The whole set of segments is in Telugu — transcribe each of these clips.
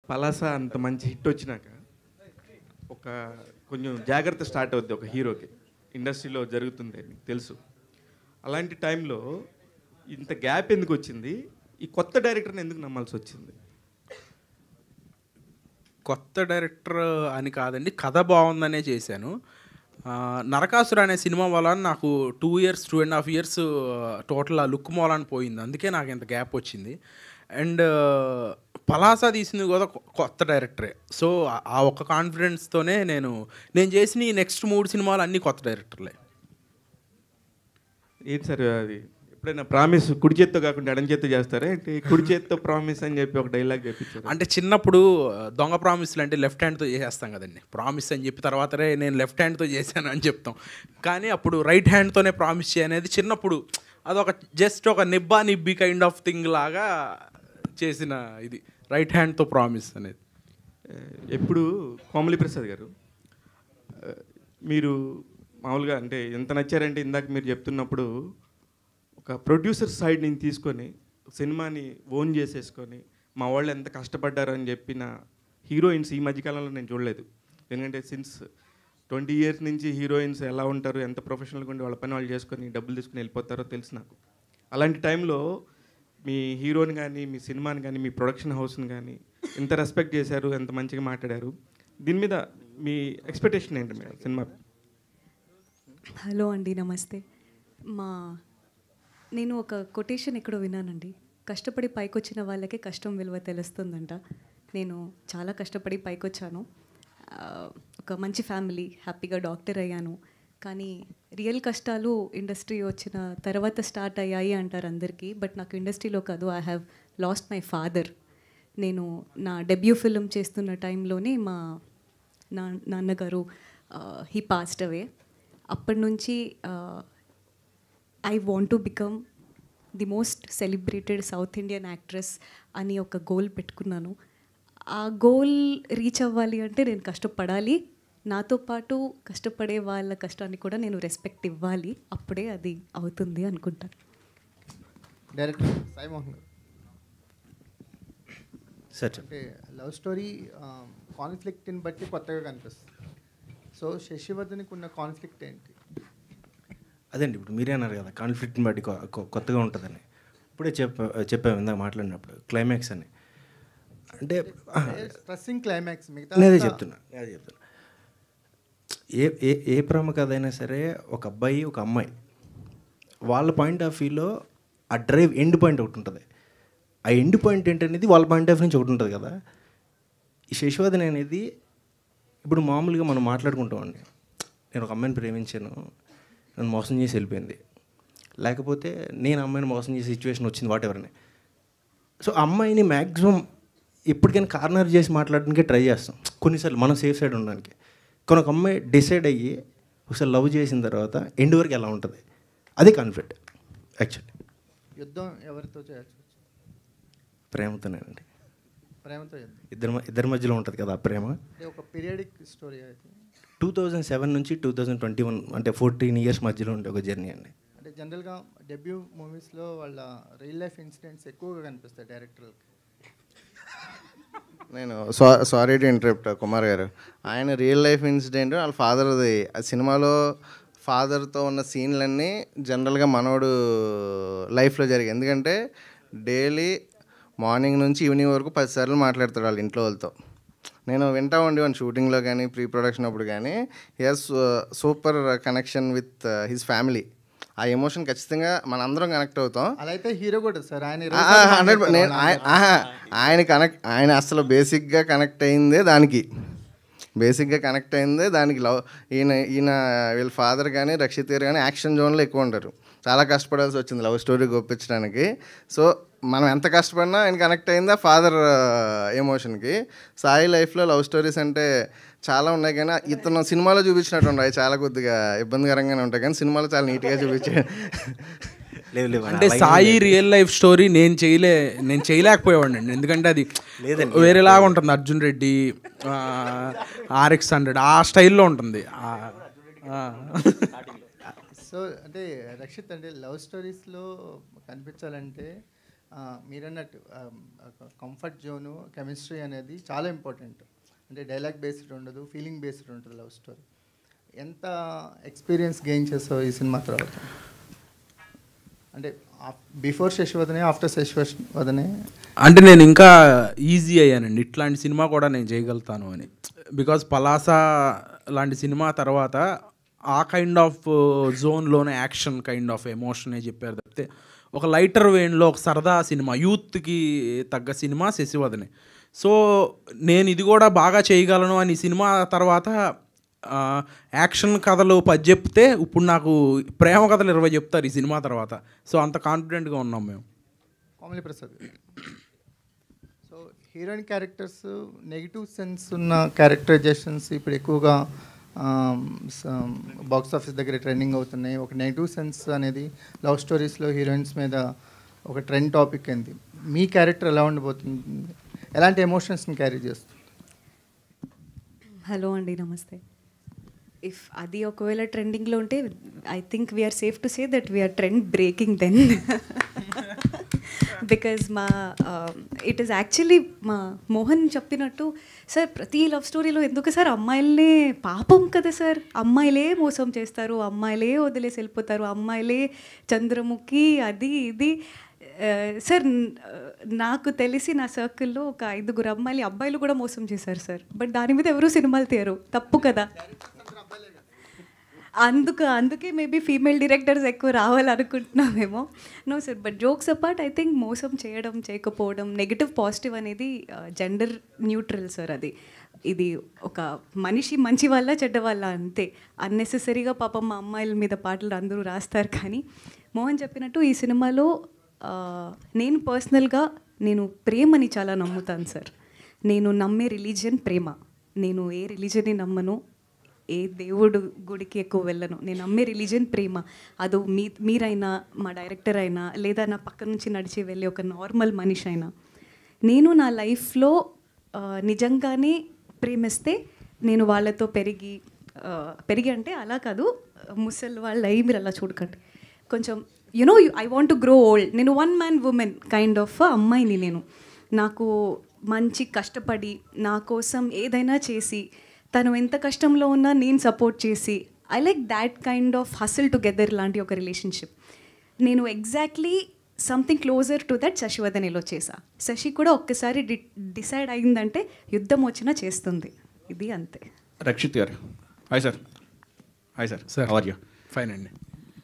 పలాస అంత మంచి హిట్ వచ్చినాక ఒక కొంచెం జాగ్రత్త స్టార్ట్ అవుద్ది ఒక హీరోకి, ఇండస్ట్రీలో జరుగుతుంది మీకు తెలుసు. అలాంటి టైంలో ఇంత గ్యాప్ ఎందుకు వచ్చింది? ఈ కొత్త డైరెక్టర్ని ఎందుకు నమ్మాల్సి వచ్చింది? కొత్త డైరెక్టర్ అని కాదండి, కథ బాగుందనే చేశాను. నరకాసుర అనే సినిమా వల్ల నాకు 2 years 2.5 years టోటల్ ఆ లుక్ మూలాన్ని పోయింది. అందుకే నాకు ఇంత గ్యాప్ వచ్చింది. అండ్ పలాస తీసింది కూడా కొత్త డైరెక్టరే. సో ఆ ఒక్క కాన్ఫిడెన్స్తోనే నేను చేసిన ఈ నెక్స్ట్ 3 సినిమాలు అన్నీ కొత్త డైరెక్టర్లే. ఏంటి సార్ అది? ఎప్పుడైనా ప్రామిస్ కుడి చేత్తో కాకుండా ఎడం చేత్తో చేస్తారా అంటే కుడి చేత్తో ప్రామిస్ అని చెప్పి ఒక డైలాగ్ చెప్పించారు. అంటే చిన్నప్పుడు దొంగ ప్రామిస్లు అంటే లెఫ్ట్ హ్యాండ్తో చేసేస్తాం కదండి. ప్రామిస్ అని చెప్పి తర్వాతనే నేను లెఫ్ట్ హ్యాండ్తో చేశాను అని చెప్తాం. కానీ అప్పుడు రైట్ హ్యాండ్తోనే ప్రామిస్ చేయనేది చిన్నప్పుడు అదొక జస్ట్ ఒక నిబ్బి కైండ్ ఆఫ్ థింగ్ లాగా చేసిన ఇది రైట్ హ్యాండ్తో ప్రామిస్ అనేది. ఎప్పుడు కోమలి ప్రసాద్ గారు మీరు మామూలుగా అంటే ఎంత నచ్చారంటే ఇందాక మీరు చెప్తున్నప్పుడు ఒక ప్రొడ్యూసర్ సైడ్ నుంచి తీసుకొని సినిమాని ఓన్ చేసేసుకొని మా వాళ్ళు ఎంత కష్టపడ్డారు అని చెప్పిన హీరోయిన్స్ ఈ మధ్యకాలంలో నేను చూడలేదు. ఎందుకంటే సిన్స్ 20 years నుంచి హీరోయిన్స్ ఎలా ఉంటారు, ఎంత ప్రొఫెషనల్గా ఉండి వాళ్ళ పని వాళ్ళు చేసుకొని డబ్బులు తీసుకుని వెళ్ళిపోతారో తెలుసు నాకు. అలాంటి టైంలో మీ హీరోని కానీ మీ సినిమాని కానీ మీ ప్రొడక్షన్ హౌస్ని కానీ ఎంత రెస్పెక్ట్ చేశారు, ఎంత మంచిగా మాట్లాడారు, దీని మీద మీ ఎక్స్పెక్టేషన్ ఏంటి మేడం సినిమా? హలో అండి, నమస్తే. నేను ఒక కొటేషన్ ఎక్కడో విన్నానండి, కష్టపడి పైకొచ్చిన వాళ్ళకే కష్టం విలువ తెలుస్తుందంట. నేను చాలా కష్టపడి పైకొచ్చాను. ఒక మంచి ఫ్యామిలీ, హ్యాపీగా డాక్టర్ అయ్యాను. కానీ రియల్ కష్టాలు ఇండస్ట్రీ వచ్చిన తర్వాత స్టార్ట్ అయ్యాయి అంటారు అందరికీ. బట్ నాకు ఇండస్ట్రీలో కాదు, I have lost my father. నేను నా డెబ్యూ ఫిల్మ్ చేస్తున్న టైంలోనే మా నాన్నగారు హీ పాస్డ్ అవే. అప్పటి నుంచి I want to become the most celebrated south Indian actress అని ఒక గోల్ పెట్టుకున్నాను. ఆ గోల్ రీచ్ అవ్వాలి అంటే నేను కష్టపడాలి, నాతో పాటు కష్టపడే వాళ్ళ కష్టాన్ని కూడా నేను రెస్పెక్ట్ ఇవ్వాలి. అప్పుడే అది అవుతుంది అనుకుంటాను. డైరెక్టర్ సాయి మోహన్ గారు సార్, అంటే లవ్ స్టోరీ కాన్ఫ్లిక్ట్ని బట్టి కొత్తగా కనిపిస్తుంది. సో శశివర్ధన్కి ఉన్న కాన్ఫ్లిక్ట్ ఏంటి? అదండి ఇప్పుడు మీరే అన్నారు కదా కాన్ఫ్లిక్ట్ని బట్టి కొత్తగా ఉంటుందని. ఇప్పుడే చెప్పాము ఇందాక మాట్లాడినప్పుడు క్లైమాక్స్ అని. అంటే స్ట్రెస్సింగ్ క్లైమాక్స్ నేనే చెప్తున్నా ఏ ప్రేమ కథ అయినా సరే ఒక అబ్బాయి ఒక అమ్మాయి వాళ్ళ పాయింట్ ఆఫ్ వ్యూలో ఆ డ్రైవ్ ఎండ్ పాయింట్ ఒకటి ఉంటుంది. ఆ ఎండ్ పాయింట్ ఏంటనేది వాళ్ళ పాయింట్ ఆఫ్ నుంచి ఒకటి ఉంటుంది కదా. ఈ శశివర్ధన్ అనేది ఇప్పుడు మామూలుగా మనం మాట్లాడుకుంటామండి, నేను ఒక అమ్మాయిని ప్రేమించాను, నన్ను మోసం చేసి వెళ్ళిపోయింది, లేకపోతే నేను అమ్మాయిని మోసం చేసే సిచ్యువేషన్ వచ్చింది, వాట్ ఎవర్ అని. సో అమ్మాయిని మ్యాక్సిమం ఎప్పటికైనా కార్నర్ చేసి మాట్లాడడానికే ట్రై చేస్తాం కొన్నిసార్లు, మనం సేఫ్ సైడ్ ఉండడానికి. కానీ ఒక అమ్మాయి డిసైడ్ అయ్యి ఒకసారి లవ్ చేసిన తర్వాత ఎండ్ వరకు ఎలా ఉంటుంది, అది కాన్ఫ్లిక్ట్ యాక్చువల్లీ. యుద్ధం ఎవరితో చేయాల్సి వచ్చింది? ప్రేమతోనేనండి. ప్రేమతో యుద్ధం ఇద్దరి మధ్యలో ఉంటుంది కదా ఆ ప్రేమ. ఒక పీరియడిక్ స్టోరీ అయితే 2007 నుంచి 2021 అంటే 14 years మధ్యలో ఉండే ఒక జర్నీ అండి. అంటే జనరల్గా డెబ్యూ మూవీస్లో వాళ్ళ రియల్ లైఫ్ ఇన్సిడెంట్స్ ఎక్కువగా కనిపిస్తాయి డైరెక్టర్లకి. నేను సారీ టు ఇంటరప్ట్ కుమార్ గారు, ఆయన రియల్ లైఫ్ ఇన్సిడెంట్ వాళ్ళ ఫాదర్ది. ఆ సినిమాలో ఫాదర్తో ఉన్న సీన్లన్నీ జనరల్గా మనోడు లైఫ్లో జరిగాయి. ఎందుకంటే డైలీ మార్నింగ్ నుంచి ఈవినింగ్ వరకు 10 సార్లు మాట్లాడతాడు వాళ్ళ ఇంట్లో వాళ్ళతో. నేను వింటా ఉండేవాడిని షూటింగ్లో కానీ ప్రీ ప్రొడక్షన్ అప్పుడు కానీ. He has super connection with his family. ఆ ఎమోషన్ ఖచ్చితంగా మనందరం కనెక్ట్ అవుతాం. అలా అయితే హీరో కూడా సార్ ఆయన అసలు బేసిక్గా కనెక్ట్ అయిందే దానికి. ఈయన వీళ్ళ ఫాదర్ కానీ రక్షిత్ గారు కానీ యాక్షన్ జోన్లో ఎక్కువ ఉంటారు. చాలా కష్టపడాల్సి వచ్చింది లవ్ స్టోరీ ఒప్పించడానికి. సో మనం ఎంత కష్టపడినా ఆయన కనెక్ట్ అయిందా ఫాదర్ ఎమోషన్కి. సాయి లైఫ్లో లవ్ స్టోరీస్ అంటే చాలా ఉన్నాయి, కానీ ఇతను సినిమాలో చూపించినట్టు ఉన్నాయి, చాలా కొద్దిగా ఇబ్బందికరంగానే ఉంటాయి, కానీ సినిమాలో చాలా నీట్గా చూపించాడు. అంటే సాయి రియల్ లైఫ్ స్టోరీ నేను చేయలేకపోయేవాడిని అండి. ఎందుకంటే అది వేరేలాగా ఉంటుంది. అర్జున్ రెడ్డి, RX-100 ఆ స్టైల్లో ఉంటుంది. సో అంటే రక్షిత్ అంటే లవ్ స్టోరీస్లో కనిపించాలంటే మీరన్నట్టు కంఫర్ట్ జోను కెమిస్ట్రీ అనేది చాలా ఇంపార్టెంట్. అంటే డైలాగ్ బేస్డ్ ఉండదు, ఫీలింగ్ బేస్డ్ ఉంటుంది లవ్ స్టోరీ. ఎంత ఎక్స్పీరియన్స్ గెయిన్ చేసావు ఈ సినిమా తర్వాత? అంటే బిఫోర్ శశివదనే, ఆఫ్టర్ శశివదనే? అంటే నేను ఇంకా ఈజీ అయ్యానండి, ఇట్లాంటి సినిమా కూడా నేను చేయగలుగుతాను అని. బికాజ్ పలాస లాంటి సినిమా తర్వాత ఆ కైండ్ ఆఫ్ జోన్లోనే యాక్షన్ కైండ్ ఆఫ్ ఎమోషనే చెప్పారు తప్పితే ఒక లైటర్ వేన్లో ఒక సరదా సినిమా, యూత్కి తగ్గ సినిమా శశివదనే. సో నేను ఇది కూడా బాగా చేయగలను అని సినిమా తర్వాత యాక్షన్ కథలు 10 చెప్తే ఇప్పుడు నాకు ప్రేమ కథలు 20 చెప్తారు ఈ సినిమా తర్వాత. సో అంత కాన్ఫిడెంట్గా ఉన్నాం మేము. Komali Prasad, so heroine characters negative sense ఉన్న క్యారెక్టరైజేషన్స్ ఇప్పుడు ఎక్కువగా బాక్స్ ఆఫీస్ దగ్గర ట్రెండింగ్ అవుతున్నాయి. ఒక నెగిటివ్ సెన్స్ అనేది లవ్ స్టోరీస్లో హీరోయిన్స్ మీద ఒక ట్రెండ్ టాపిక్ అయింది. మీ క్యారెక్టర్ ఎలా ఉండబోతుంది? ఎలాంటి ఎమోషన్స్ని క్యారీ చేస్తుంది? హలో అండి, నమస్తే. ఇఫ్ అది ఒకవేళ ట్రెండింగ్లో ఉంటే I think we're safe to say that we're trend breaking then. Because it is actually మా మోహన్ చెప్పినట్టు, సార్ ప్రతి లవ్ స్టోరీలో ఎందుకు సార్ అమ్మాయిలనే పాపం కదా సార్, అమ్మాయిలే మోసం చేస్తారు, అమ్మాయిలే వదిలేసి వెళ్ళిపోతారు, అమ్మాయిలే చంద్రముఖి అది ఇది. సార్ నాకు తెలిసి నా సర్కిల్లో ఒక 5 అబ్బాయిలు కూడా మోసం చేశారు సార్. బట్ దాని మీద ఎవరు సినిమాలు తీయరు, తప్పు కదా. అందుకే మేబీ ఫీమేల్ డైరెక్టర్స్ ఎక్కువ రావాలనుకుంటున్నామేమో. No sir, but jokes apart I think మోసం చేయడం చేయకపోవడం, నెగిటివ్ పాజిటివ్ అనేది జెండర్ న్యూట్రల్ సార్. ఇది ఒక మనిషి మంచి వాళ్ళ చెడ్డ వాళ్ళ అంతే. అన్నెసెసరీగా పాపం మా అమ్మాయిల మీద పాటలు అందరూ రాస్తారు. కానీ మోహన్ చెప్పినట్టు ఈ సినిమాలో నేను పర్సనల్గా నేను ప్రేమని చాలా నమ్ముతాను సార్. నేను నమ్మే రిలీజియన్ ప్రేమ. నేను ఏ రిలీజన్ని నమ్మను, ఏ దేవుడు గుడికి ఎక్కువ వెళ్ళను. నేను నమ్మే రిలీజియన్ ప్రేమ. అది మీరైనా, మా డైరెక్టర్ అయినా, లేదా నా పక్క నుంచి నడిచి వెళ్ళే ఒక నార్మల్ మనిషి అయినా, నేను నా లైఫ్లో నిజంగానే ప్రేమిస్తే నేను వాళ్ళతో పెరిగి అంటే అలా కాదు, ముసలి వాళ్ళు అయ్యి మీరు అలా చూడకండి. కొంచెం I want to grow old. నేను 1 man woman కైండ్ ఆఫ్ అమ్మాయిని. నేను నాకు మంచి కష్టపడి నా కోసం ఏదైనా చేసి, తను ఎంత కష్టంలో ఉన్నా నేను సపోర్ట్ చేసి, I like that kind of hustle together లాంటి ఒక రిలేషన్షిప్. నేను exactly something closer to that శశివదనేలో చేశా. శశి కూడా ఒక్కసారి డిసైడ్ అయిందంటే యుద్ధం వచ్చినా చేస్తుంది. ఇది అంతే. రక్షిత్ గారు, hi sir. Hi sir. Sir how are you? Fine అండి.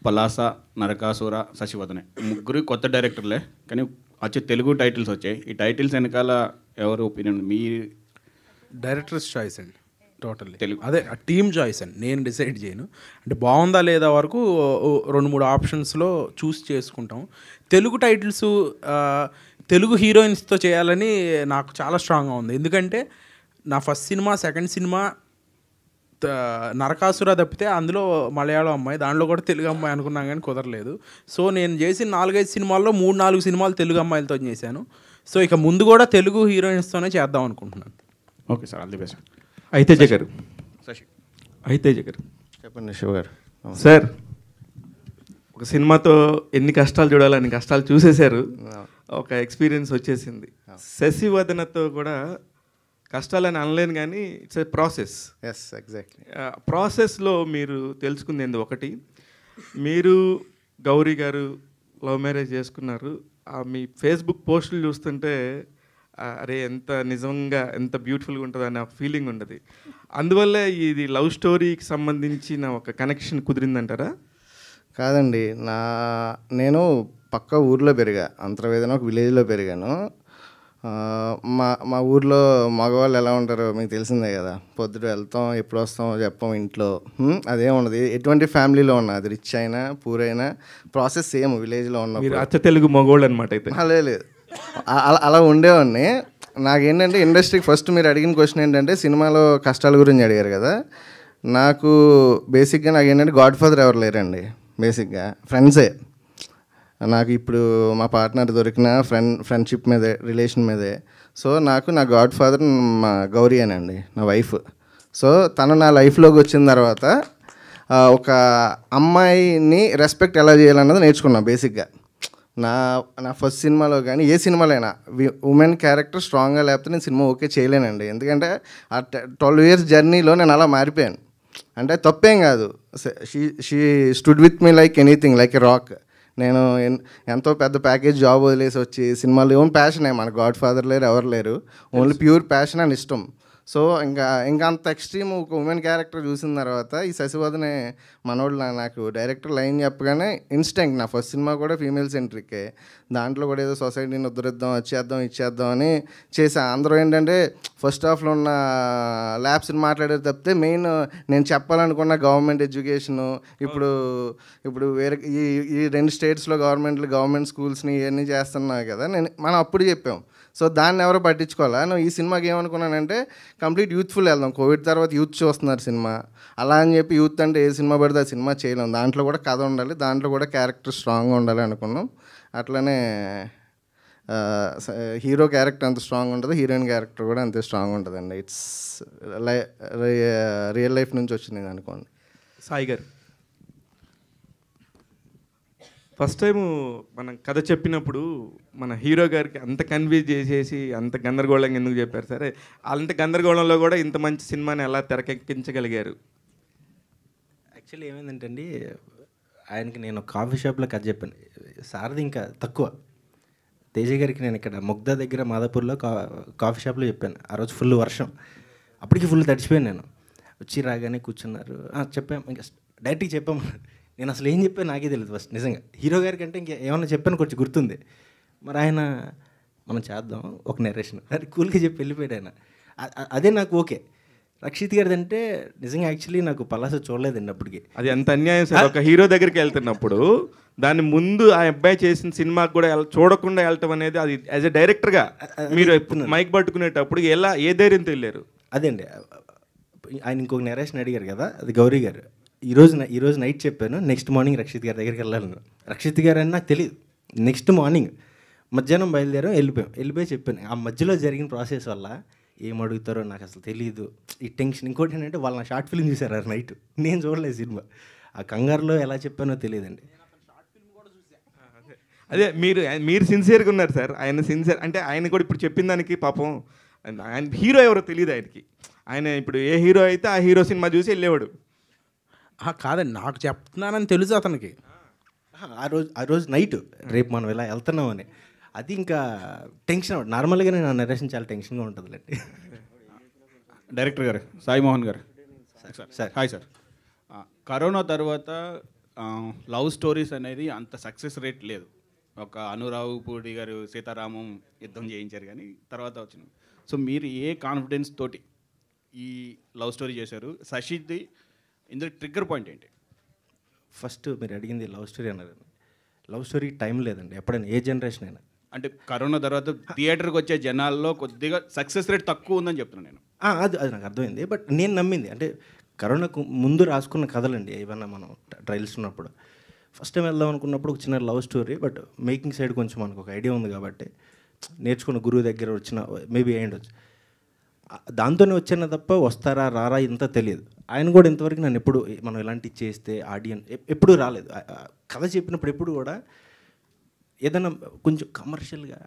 పలాస, నరకాసుర, శశివదనే ముగ్గురు కొత్త డైరెక్టర్లే, కానీ వచ్చే తెలుగు టైటిల్స్ వచ్చాయి. ఈ టైటిల్స్ వెనకాల ఎవరు ఒపీనియన్? మీ డైరెక్టర్స్ చాయిస్ అండి టోటల్లీ. తెలుగు అదే టీమ్ చాయిస్ అండి, నేను డిసైడ్ చేయను. అంటే బాగుందా లేదా వరకు 2-3 ఆప్షన్స్లో చూస్ చేసుకుంటాం. తెలుగు టైటిల్స్ తెలుగు హీరోయిన్స్తో చేయాలని నాకు చాలా స్ట్రాంగ్గా ఉంది. ఎందుకంటే నా first cinema, second cinema Narakasura తప్పితే అందులో మలయాళం అమ్మాయి, దాంట్లో కూడా తెలుగు అమ్మాయి అనుకున్నాం కానీ కుదరలేదు. సో నేను చేసిన 4-5 సినిమాల్లో 3-4 సినిమాలు తెలుగు అమ్మాయిలతో చేశాను. సో ఇక ముందు కూడా తెలుగు హీరోయిన్స్తోనే చేద్దాం అనుకుంటున్నాను. Okay sir, all the best. అయితేజ గారు. అయితేజ గారు చెప్పండి శివ గారు. సార్, ఒక సినిమాతో ఎన్ని కష్టాలు చూడాలి అన్ని కష్టాలు చూసేశారు, ఒక ఎక్స్పీరియన్స్ వచ్చేసింది. శశివదనతో కూడా కష్టాలని అనలేను కానీ it's a process. Yes, exactly. ప్రాసెస్లో మీరు తెలుసుకుంది ఒకటి, మీరు గౌరీ గారు లవ్ మ్యారేజ్ చేసుకున్నారు. మీ ఫేస్బుక్ పోస్టులు చూస్తుంటే అరే ఎంత నిజంగా ఎంత బ్యూటిఫుల్గా ఉంటుంది అనే ఫీలింగ్ ఉండదు. అందువల్ల ఇది లవ్ స్టోరీకి సంబంధించిన ఒక కనెక్షన్ కుదిరిందంటారా? కాదండి, నేను పక్క ఊర్లో పెరిగా, అంతర్వేదన ఒక విలేజ్లో పెరిగాను. మా ఊర్లో మగవాళ్ళు ఎలా ఉంటారో మీకు తెలిసిందే కదా. పొద్దుట వెళ్తాం, ఎప్పుడు వస్తామో చెప్పాం ఇంట్లో, అదే ఉండదు. ఎటువంటి ఫ్యామిలీలో ఉన్నా, అది రిచ్ అయినా పూర్ అయినా ప్రాసెస్ సేమ్ విలేజ్లో ఉన్న. అచ్చ తెలుగు మగవాళ్ళు అనమాట అయితే? లేదు, అలా ఉండేవాడిని. నాకేంటంటే ఇండస్ట్రీకి ఫస్ట్ మీరు అడిగిన క్వశ్చన్ ఏంటంటే సినిమాలో కష్టాల గురించి అడిగారు కదా. నాకు బేసిక్గా ఏంటంటే గాడ్ ఫాదర్ ఎవరు లేరండి. బేసిక్గా ఫ్రెండ్సే నాకు. ఇప్పుడు మా పార్ట్నర్ దొరికిన ఫ్రెండ్షిప్ మీదే, రిలేషన్ మీదే. సో నాకు నా గాడ్ ఫాదర్ మా గౌరీ అనండి, నా వైఫ్. సో తను నా లైఫ్లోకి వచ్చిన తర్వాత ఒక అమ్మాయిని రెస్పెక్ట్ ఎలా చేయాలన్నది నేర్చుకున్నా బేసిక్గా. నా నా ఫస్ట్ సినిమాలో కానీ ఏ సినిమాలైనా ఉమెన్ క్యారెక్టర్ స్ట్రాంగ్గా లేకపోతే నేను సినిమా ఓకే చేయలేనండి. ఎందుకంటే ఆ 12 years జర్నీలో నేను అలా మారిపోయాను. అంటే తప్పేం కాదు, she stood with me like anything, like a rock. నేను ఎంతో పెద్ద ప్యాకేజ్ జాబ్ వదిలేసి వచ్చి సినిమాలు ఓన్ ప్యాషనే, మన గాడ్ ఫాదర్ లేరు, ఎవరు లేరు, ఓన్లీ ప్యూర్ ప్యాషన్ అండ్ ఇష్టం. సో ఇంకా అంత ఎక్స్ట్రీమ్ ఒక ఉమెన్ క్యారెక్టర్ చూసిన తర్వాత ఈ శశివదనే మనోడు నాకు డైరెక్టర్ లైన్ చెప్పగానే ఇన్స్టెంట్, నా ఫస్ట్ సినిమా కూడా ఫీమేల్ సెంట్రికే, దాంట్లో కూడా ఏదో సొసైటీని ఉద్ధరిద్దాం, ఇచ్చేద్దాం అని చేసా. అందరూ ఏంటంటే ఫస్ట్ హాఫ్లో ఉన్న ల్యాబ్స్ని మాట్లాడేది తప్పితే మెయిన్ నేను చెప్పాలనుకున్న గవర్నమెంట్ ఎడ్యుకేషను, ఇప్పుడు వేరే ఈ 2 స్టేట్స్లో గవర్నమెంట్ స్కూల్స్ని ఇవన్నీ చేస్తున్నాయి కదా, మనం అప్పుడు చెప్పాం. సో దాన్ని ఎవరో పట్టించుకోవాలా. నేను ఈ సినిమాకి ఏమనుకున్నానంటే కంప్లీట్ యూత్ఫుల్ వెళ్దాం, కోవిడ్ తర్వాత యూత్ చూస్తున్నారు సినిమా, అలా అని చెప్పి యూత్ అంటే ఏ సినిమా పడితే ఆ సినిమా చేయలేం, దాంట్లో కూడా కథ ఉండాలి, దాంట్లో కూడా క్యారెక్టర్ స్ట్రాంగ్గా ఉండాలి అనుకున్నాం. అట్లనే హీరో క్యారెక్టర్ అంత స్ట్రాంగ్ ఉంటుంది, హీరోయిన్ క్యారెక్టర్ కూడా అంతే స్ట్రాంగ్ ఉంటుందండి. ఇట్స్ రియల్ లైఫ్ నుంచి వచ్చింది అనుకోండి. సాయి గారు, ఫస్ట్ టైము మనం కథ చెప్పినప్పుడు మన హీరో గారికి అంత కన్విన్స్ చేసేసి అంత గందరగోళంగా ఎందుకు చెప్పారు? సరే, అంత గందరగోళంలో కూడా ఇంత మంచి సినిమాని ఎలా తెరకెక్కించగలిగారు? యాక్చువల్లీ ఏమైందంటే అండి, ఆయనకి నేను కాఫీ షాప్లో కథ చెప్పాను, సార్ది ఇంకా తక్కువ. తేజ గారికి నేను ఇక్కడ ముగ్ధా దగ్గర మాదాపూర్లో కాఫీ షాప్లో చెప్పాను. ఆ రోజు ఫుల్ వర్షం, అప్పటికి ఫుల్ తడిచిపోయాను. నేను వచ్చి రాగానే కూర్చున్నారు, చెప్పాము, ఇంకా డైరెక్ట్గా చెప్పాము. నేను అసలు ఏం చెప్పాను నాకే తెలియదు ఫస్ట్, నిజంగా. హీరో గారికి అంటే ఇంకా ఏమన్నా చెప్పాను కొంచెం గుర్తుంది. మరి ఆయన మనం చేద్దాం ఒక నెరేషన్ అది కూల్గా చెప్పి వెళ్ళిపోయాడు ఆయన. అదే నాకు ఓకే. రక్షిత్ గారిది అంటే నిజంగా యాక్చువల్లీ నాకు పలాస చూడలేదండి అప్పటికి. అది ఎంత అన్యాయం సార్, ఒక హీరో దగ్గరికి వెళ్తున్నప్పుడు దాని ముందు ఆ అబ్బాయి చేసిన సినిమాకి కూడా చూడకుండా వెళ్ళటం అనేది, అది యాజ్ ఎ డైరెక్టర్గా మీరు మైక్ పట్టుకునేటప్పుడు ఏ ధైర్యంతో వెళ్ళారు? అదే అండి, ఆయన ఇంకొక నెరేషన్ అడిగారు కదా, అది గౌరీ గారు. ఈరోజు నైట్ చెప్పాను, నెక్స్ట్ మార్నింగ్ రక్షిత్ గారి దగ్గరికి వెళ్ళాను. రక్షిత్ గారు అని నాకు తెలియదు. నెక్స్ట్ మార్నింగ్ మధ్యాహ్నం బయలుదేరాం, వెళ్ళిపోయి చెప్పాను. ఆ మధ్యలో జరిగిన ప్రాసెస్ వల్ల ఏం అడుగుతారో నాకు అసలు తెలియదు, ఈ టెన్షన్. ఇంకోటి ఏంటంటే వాళ్ళు నా షార్ట్ ఫిల్మ్ చూసారు నైట్, నేను చూడలేదు సినిమా. ఆ కంగారులో ఎలా చెప్పానో తెలియదండి. అదే మీరు సిన్సియర్గా ఉన్నారు సార్. ఆయన సిన్సియర్ అంటే ఆయన కూడా ఇప్పుడు చెప్పిన దానికి పాపం ఆయన హీరో ఎవరో తెలియదు ఆయనకి. ఆయన ఇప్పుడు ఏ హీరో అయితే ఆ హీరో సినిమా చూసి వెళ్ళేవాడు. కాదండి, నాకు చెప్తున్నానని తెలుసు అతనికి. ఆ రోజు నైట్ రేపు మనం ఇలా వెళ్తున్నామని, అది ఇంకా టెన్షన్. నార్మల్గానే నా నరేషన్ చాలా టెన్షన్గా ఉంటుందిలేండి. డైరెక్టర్ గారు, సాయి మోహన్ గారు సార్. Hi sir. కరోనా తర్వాత లవ్ స్టోరీస్ అనేది అంత సక్సెస్ రేట్ లేదు. ఒక అనురావు పూడి గారు సీతారామం యుద్ధం చేయించారు, కానీ తర్వాత వచ్చింది. సో మీరు ఏ కాన్ఫిడెన్స్ తోటి ఈ లవ్ స్టోరీ చేశారు? శశిది ఇందులో ట్రిగ్గర్ పాయింట్ ఏంటి? ఫస్ట్ మీరు అడిగింది లవ్ స్టోరీ అన్నారు. లవ్ స్టోరీ టైం లేదండి ఎప్పుడైనా, ఏ జనరేషన్ అయినా. అంటే కరోనా తర్వాత థియేటర్కి వచ్చే జనాల్లో కొద్దిగా సక్సెస్ రేట్ తక్కువ ఉందని చెప్తున్నాను నేను. అది నాకు అర్థమైంది. బట్ నేను నమ్మింది అంటే కరోనాకు ముందు రాసుకున్న కథలండి ఏమన్నా. మనం ట్రయల్స్ ఉన్నప్పుడు ఫస్ట్ టైం వెళ్దాం అనుకున్నప్పుడు ఒక చిన్న love story, but making side కొంచెం మనకు ఒక ఐడియా ఉంది కాబట్టి నేర్చుకున్న గురువు దగ్గర వచ్చిన మేబీ అయ్యిండొచ్చు. దాంతోనే వచ్చాను తప్ప వస్తారా రారా ఇంత తెలియదు. ఆయన కూడా ఇంతవరకు నన్ను ఎప్పుడు మనం ఇలాంటివి చేస్తే ఆడియన్స్ ఎప్పుడూ రాలేదు. కథ చెప్పినప్పుడు ఎప్పుడు కూడా ఏదైనా కొంచెం కమర్షియల్గా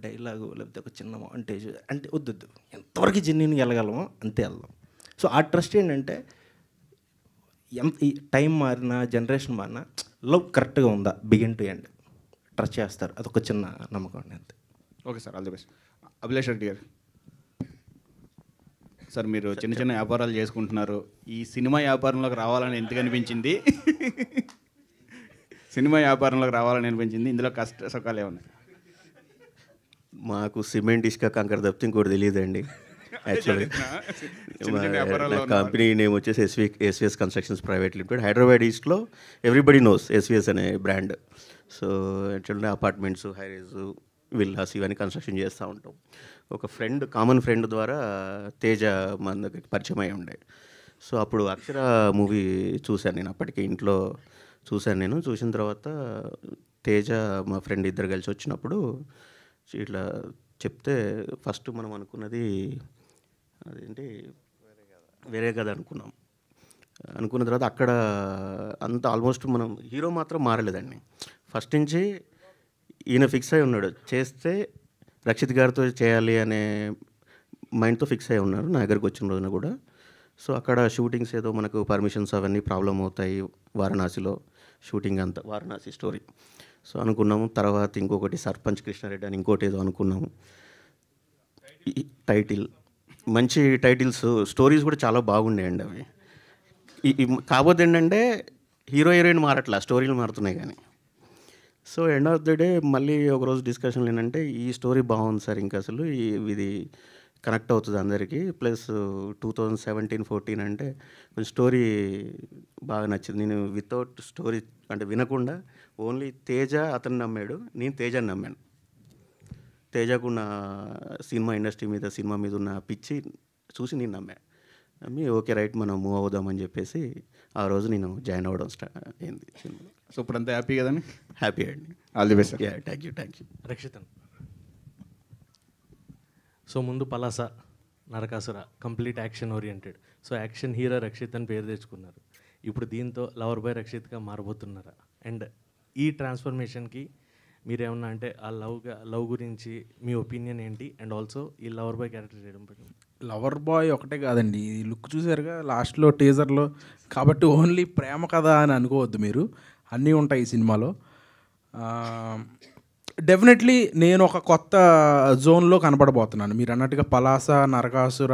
డైలాగు లేకపోతే ఒక చిన్న మాంటేజ్ అంటే వద్దు, ఎంతవరకు జెన్యున్గా వెళ్ళగలమో అంతే వెళ్దాం. సో ఆ ట్రస్ట్ ఏంటంటే ఎంత ఈ టైం మారినా జనరేషన్ మారినా లవ్ కరెక్ట్గా ఉందా బిగిన్ టు ఎండ్ ట్రస్ట్ చేస్తారు. అదొక చిన్న నమ్మకం అండి, అంతే. Okay sir, all the best. Abhilash Reddy గారు సార్, మీరు చిన్న చిన్న వ్యాపారాలు చేసుకుంటున్నారు, ఈ సినిమా వ్యాపారంలోకి రావాలని ఎందుకు అనిపించింది? సినిమా వ్యాపారంలోకి రావాలని అనిపించింది, ఇందులో కష్ట సుఖాలు ఏమన్నాయి? మాకు సిమెంట్ ఇసుక కంకర తప్పితే ఇంకోటి తెలియదండి. యాక్చువల్లీ కంపెనీ నేమ్ వచ్చేసి SVS constructions private limited, Hyderabad ఈస్ట్లో ఎవ్రీబడి నోస్ ఎస్విఎస్ అనే brand. So actually apartments, high rise, villas ఇవన్నీ కన్స్ట్రక్షన్ చేస్తూ ఉంటాం. ఒక కామన్ ఫ్రెండ్ ద్వారా తేజ మన దగ్గరికి పరిచయం అయి ఉండే. సో అప్పుడు అక్షర మూవీ చూశాను నేను, అప్పటికే ఇంట్లో చూశాను. చూసిన తర్వాత తేజ మా ఫ్రెండ్ ఇద్దరు కలిసి వచ్చినప్పుడు ఇట్లా చెప్తే ఫస్ట్ మనం అనుకున్నది అదేంటి వేరే కదా అనుకున్న తర్వాత అక్కడ అంతా ఆల్మోస్ట్ మనం హీరో మాత్రం మారలేదండి. ఫస్ట్ నుంచి ఈయన ఫిక్స్ అయి ఉన్నాడు, చేస్తే రక్షిత్ గారితో చేయాలి అనే మైండ్తో ఫిక్స్ అయి ఉన్నారు నా దగ్గరికి వచ్చిన రోజున కూడా. సో అక్కడ షూటింగ్స్ ఏదో మనకు పర్మిషన్స్ అవన్నీ ప్రాబ్లం అవుతాయి, వారణాసిలో షూటింగ్ అంతా, వారణాసి స్టోరీ. సో అనుకున్నాము. తర్వాత ఇంకొకటి సర్పంచ్ కృష్ణారెడ్డి అని ఇంకోటి ఏదో అనుకున్నాము. టైటిల్ మంచి టైటిల్స్, స్టోరీస్ కూడా చాలా బాగుండేయండి అవి. కాకపోతే ఏంటంటే హీరో హీరోయిన్ మారట్లా, స్టోరీలు మారుతున్నాయి కానీ. So end of the day మళ్ళీ ఒకరోజు డిస్కషన్లు ఏంటంటే ఈ స్టోరీ బాగుంది సార్, ఇంకా అసలు ఇది కనెక్ట్ అవుతుంది అందరికీ. ప్లస్ 2017-14 అంటే కొంచెం స్టోరీ బాగా నచ్చింది. నేను వితౌట్ స్టోరీ అంటే వినకుండా ఓన్లీ తేజ అతను నమ్మాడు, నేను తేజని నమ్మాను. తేజకున్న సినిమా ఇండస్ట్రీ మీద, సినిమా మీద ఉన్న పిచ్చి చూసి నేను నమ్మి ఓకే రైట్ మనం మూవ్ అవుదామని చెప్పేసి ఆ రోజు నేను జాయిన్ అవ్వడం స్టార్ట్ అయింది సినిమాలో. సో ఇప్పుడు అంతా హ్యాపీ కదండి? హ్యాపీ అండి. All the best. Thank you. రక్షితన్. సో ముందు Palasa, Narakasura complete action oriented. So action hero Rakshit అని పేరు తెచ్చుకున్నారు. ఇప్పుడు దీంతో లవర్ బాయ్ రక్షిత్గా మారబోతున్నారా? అండ్ ఈ ట్రాన్స్ఫర్మేషన్కి మీరేమన్నా అంటే ఆ లవ్ గురించి మీ ఒపీనియన్ ఏంటి? అండ్ ఆల్సో ఈ లవర్ బాయ్ క్యారెక్టర్ చేయడం పట్ల. లవర్ బాయ్ ఒకటే కాదండి, ఈ లుక్ చూసారుగా లాస్ట్లో టీజర్లో, కాబట్టి ఓన్లీ ప్రేమ కథ అని అనుకోవద్దు మీరు, అన్నీ ఉంటాయి ఈ సినిమాలో. డెఫినెట్లీ నేను ఒక కొత్త జోన్లో కనపడబోతున్నాను. మీరు అన్నట్టుగా పలాస, నరకాసుర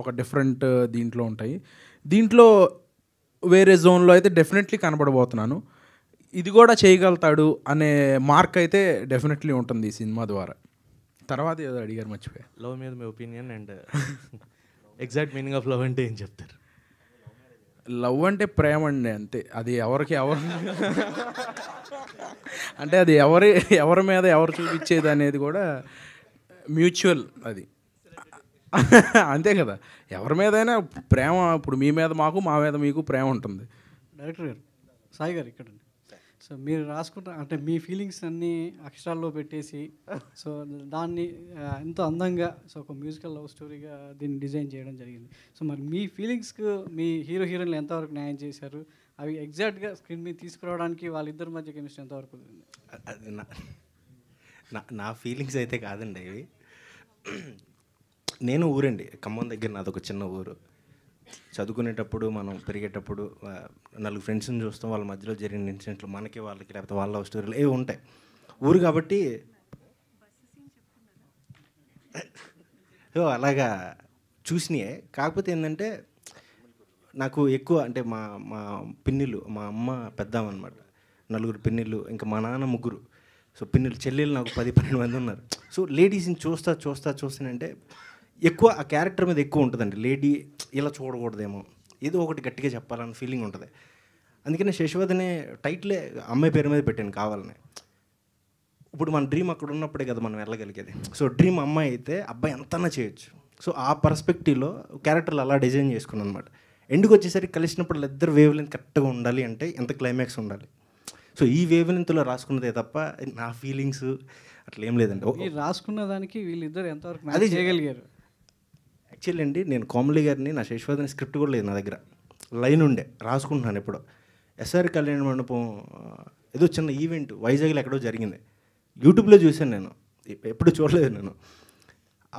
ఒక డిఫరెంట్ దీంట్లో ఉంటాయి. దీంట్లో వేరే జోన్లో అయితే డెఫినెట్లీ కనపడబోతున్నాను. ఇది కూడా చేయగలుగుతాడు అనే మార్క్ అయితే డెఫినెట్లీ ఉంటుంది ఈ సినిమా ద్వారా. తర్వాత ఏదో అడిగారు, మర్చిపోయా. లవ్ మీద మీ opinion and exact meaning of love అంటే ఏం చెప్తారు? లవ్ అంటే ప్రేమ అండి, అంతే. అది ఎవరికి అంటే అది ఎవరి మీద ఎవరు చూపించేది అనేది కూడా మ్యూచువల్, అది అంతే కదా. ఎవరి మీదైనా ప్రేమ, ఇప్పుడు మీ మీద మాకు, మా మీద మీకు ప్రేమ ఉంటుంది. డైరెక్టర్ గారు, సాయి గారు ఇక్కడ. సో మీరు రాసుకుంటా అంటే మీ ఫీలింగ్స్ అన్నీ అక్షరాల్లో పెట్టేసి, సో దాన్ని ఎంతో అందంగా, సో ఒక మ్యూజికల్ లవ్ స్టోరీగా దీన్ని డిజైన్ చేయడం జరిగింది. సో మరి మీ ఫీలింగ్స్కి మీ హీరోయిన్లు ఎంతవరకు న్యాయం చేశారు? అవి ఎగ్జాక్ట్గా స్క్రీన్ మీద తీసుకురావడానికి వాళ్ళిద్దరి మధ్య కెమిస్ట్రీ ఎంతవరకు ఉంది? అది నా ఫీలింగ్స్ అయితే కాదండి అవి. నేను ఊరండి, ఖమ్మం దగ్గర నాదొక చిన్న ఊరు. చదువుకునేటప్పుడు మనం పెరిగేటప్పుడు నలుగురు ఫ్రెండ్స్ని చూస్తాం, వాళ్ళ మధ్యలో జరిగిన ఇన్సిడెంట్లు మనకి వాళ్ళకి, లేకపోతే వాళ్ళ లవ్ స్టోరీలు ఏవి ఉంటాయి. ఊరు కాబట్టి అలాగా చూసినాయే. కాకపోతే ఏంటంటే నాకు ఎక్కువ అంటే మా పిన్నిలు, మా అమ్మ పెద్దాం అనమాట, నలుగురు పిన్నిలు, ఇంకా మా నాన్న ముగ్గురు. సో పిన్నిలు, చెల్లెలు నాకు 10-12 మంది ఉన్నారు. సో లేడీస్ని చూస్తానంటే ఎక్కువ ఆ క్యారెక్టర్ మీద ఎక్కువ ఉంటుందండి. లేడీ ఇలా చూడకూడదేమో, ఏదో ఒకటి గట్టిగా చెప్పాలన్న ఫీలింగ్ ఉంటుంది. అందుకనే శశివద్ అనే టైటిలే అమ్మాయి పేరు మీద పెట్టాను కావాలని. ఇప్పుడు మన డ్రీమ్ అక్కడ ఉన్నప్పుడే కదా మనం వెళ్ళగలిగేది. సో డ్రీమ్ అమ్మాయి అయితే అబ్బాయి ఎంతన్నా చేయొచ్చు. సో ఆ పర్స్పెక్టివ్లో క్యారెక్టర్లు అలా డిజైన్ చేసుకున్నాను అనమాట. ఎండుకు వచ్చేసరికి కలిసినప్పుడు ఇద్దరు వేవ్ లెంత్ కరెక్ట్గా ఉండాలి అంటే ఎంత క్లైమాక్స్ ఉండాలి. సో ఈ వేవ్ లెంత్లో రాసుకున్నదే తప్ప నా ఫీలింగ్స్ అట్లా ఏం లేదండి. రాసుకున్న దానికి వీళ్ళిద్దరు ఎంతవరకు అది చేయగలిగారు? యాక్చువల్లీ అండి, నేను కోమలి గారిని, నా శశివద్ స్క్రిప్ట్ కూడా లేదు నా దగ్గర, లైన్ ఉండే రాసుకుంటున్నాను. ఎప్పుడో ఎస్ఆర్ కళ్యాణ మండపం ఏదో చిన్న ఈవెంట్ వైజాగ్లో ఎక్కడో జరిగింది, యూట్యూబ్లో చూశాను నేను, ఎప్పుడు చూడలేదు నేను.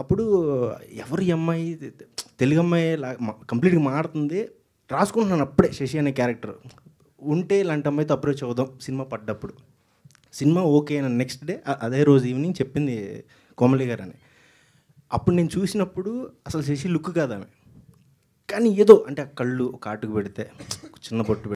అప్పుడు ఎవరు ఈ అమ్మాయి, తెలుగు అమ్మాయి కంప్లీట్గా మారుతుంది, రాసుకుంటున్నాను అప్పుడే. శశి అనే క్యారెక్టర్ ఉంటే ఇలాంటి అమ్మాయితో అప్రోచ్ అవుదాం సినిమా పడ్డప్పుడు. సినిమా ఓకే అని నెక్స్ట్ డే అదే రోజు ఈవినింగ్ చెప్పింది కోమలి గారు అని. అప్పుడు నేను చూసినప్పుడు అసలు శశి లుక్ కాదు ఆమె, కానీ ఏదో అంటే ఆ కళ్ళు ఒక ఆటుకు పెడితే, చిన్న బొట్టు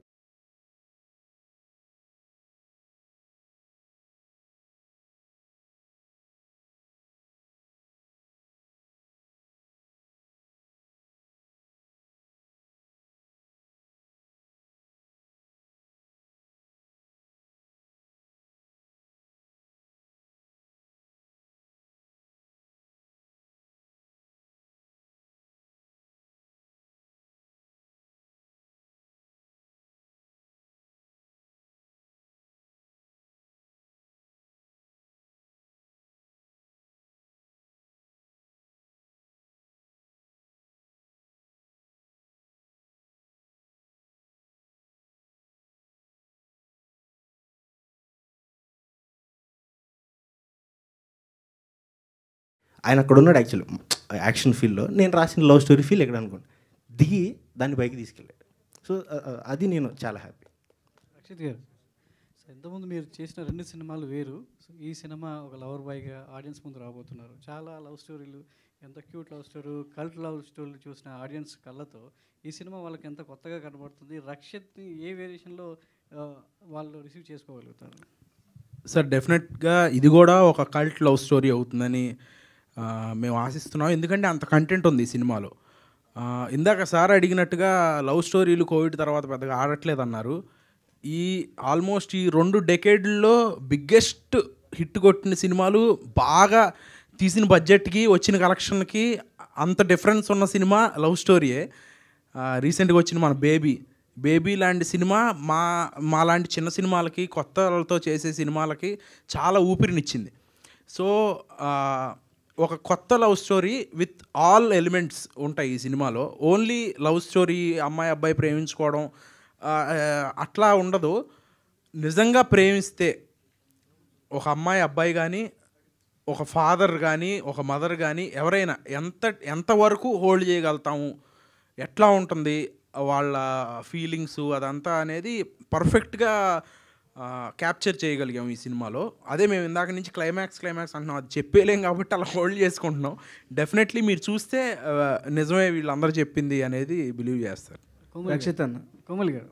ఆయన అక్కడ ఉన్నాడు యాక్చువల్లీ యాక్షన్ ఫీల్డ్లో, నేను రాసిన లవ్ స్టోరీ ఫీల్ ఎక్కడ అనుకోండి దిగి దాన్ని పైకి తీసుకెళ్ళాడు. సో అది నేను చాలా హ్యాపీ. రక్షిత్ గారు, సో ఇంతకుముందు మీరు చేసిన 2 సినిమాలు వేరు. సో ఈ సినిమా ఒక లవర్ బాయ్గా ఆడియన్స్ ముందు రాబోతున్నారు. చాలా లవ్ స్టోరీలు, ఎంత cute love story, cult love స్టోరీలు చూసిన ఆడియన్స్ కళ్ళతో ఈ సినిమా వాళ్ళకి ఎంత కొత్తగా కనబడుతుంది, రక్షిత్ని ఏ వేరియేషన్లో వాళ్ళు రిసీవ్ చేసుకోగలుగుతారు? సార్ డెఫినెట్గా ఇది కూడా ఒక కల్ట్ లవ్ స్టోరీ అవుతుందని మేము ఆశిస్తున్నాం. ఎందుకంటే అంత కంటెంట్ ఉంది ఈ సినిమాలో. ఇందాక సార్ అడిగినట్టుగా లవ్ స్టోరీలు కోవిడ్ తర్వాత పెద్దగా ఆడట్లేదు అన్నారు. ఈ ఆల్మోస్ట్ ఈ 2 డెకేడ్లో బిగ్గెస్ట్ హిట్ కొట్టిన సినిమాలు, బాగా తీసిన బడ్జెట్కి వచ్చిన కలెక్షన్కి అంత డిఫరెన్స్ ఉన్న సినిమా లవ్ స్టోరీయే. రీసెంట్గా వచ్చిన మన బేబీ లాంటి సినిమా మా లాంటి చిన్న సినిమాలకి, కొత్త వాళ్ళతో చేసే సినిమాలకి చాలా ఊపిరినిచ్చింది. సో ఒక కొత్త love story with all elements ఉంటాయి ఈ సినిమాలో. ఓన్లీ లవ్ స్టోరీ, అమ్మాయి అబ్బాయి ప్రేమించుకోవడం అట్లా ఉండదు. నిజంగా ప్రేమిస్తే ఒక అమ్మాయి అబ్బాయి కానీ, ఒక ఫాదర్ కానీ, ఒక మదర్ కానీ ఎవరైనా ఎంతవరకు హోల్డ్ చేయగలుగుతాము, ఎట్లా ఉంటుంది వాళ్ళ ఫీలింగ్స్, అదంతా అనేది పర్ఫెక్ట్గా క్యాప్చర్ చేయగలిగాం ఈ సినిమాలో. అదే మేము ఇందాక నుంచి క్లైమాక్స్ అంటున్నాం, అది చెప్పేలేం కాబట్టి అలా హోల్డ్ చేసుకుంటున్నాం. డెఫినెట్లీ మీరు చూస్తే నిజమే వీళ్ళందరూ చెప్పింది అనేది బిలీవ్ చేస్తారు. కోమల్ గారు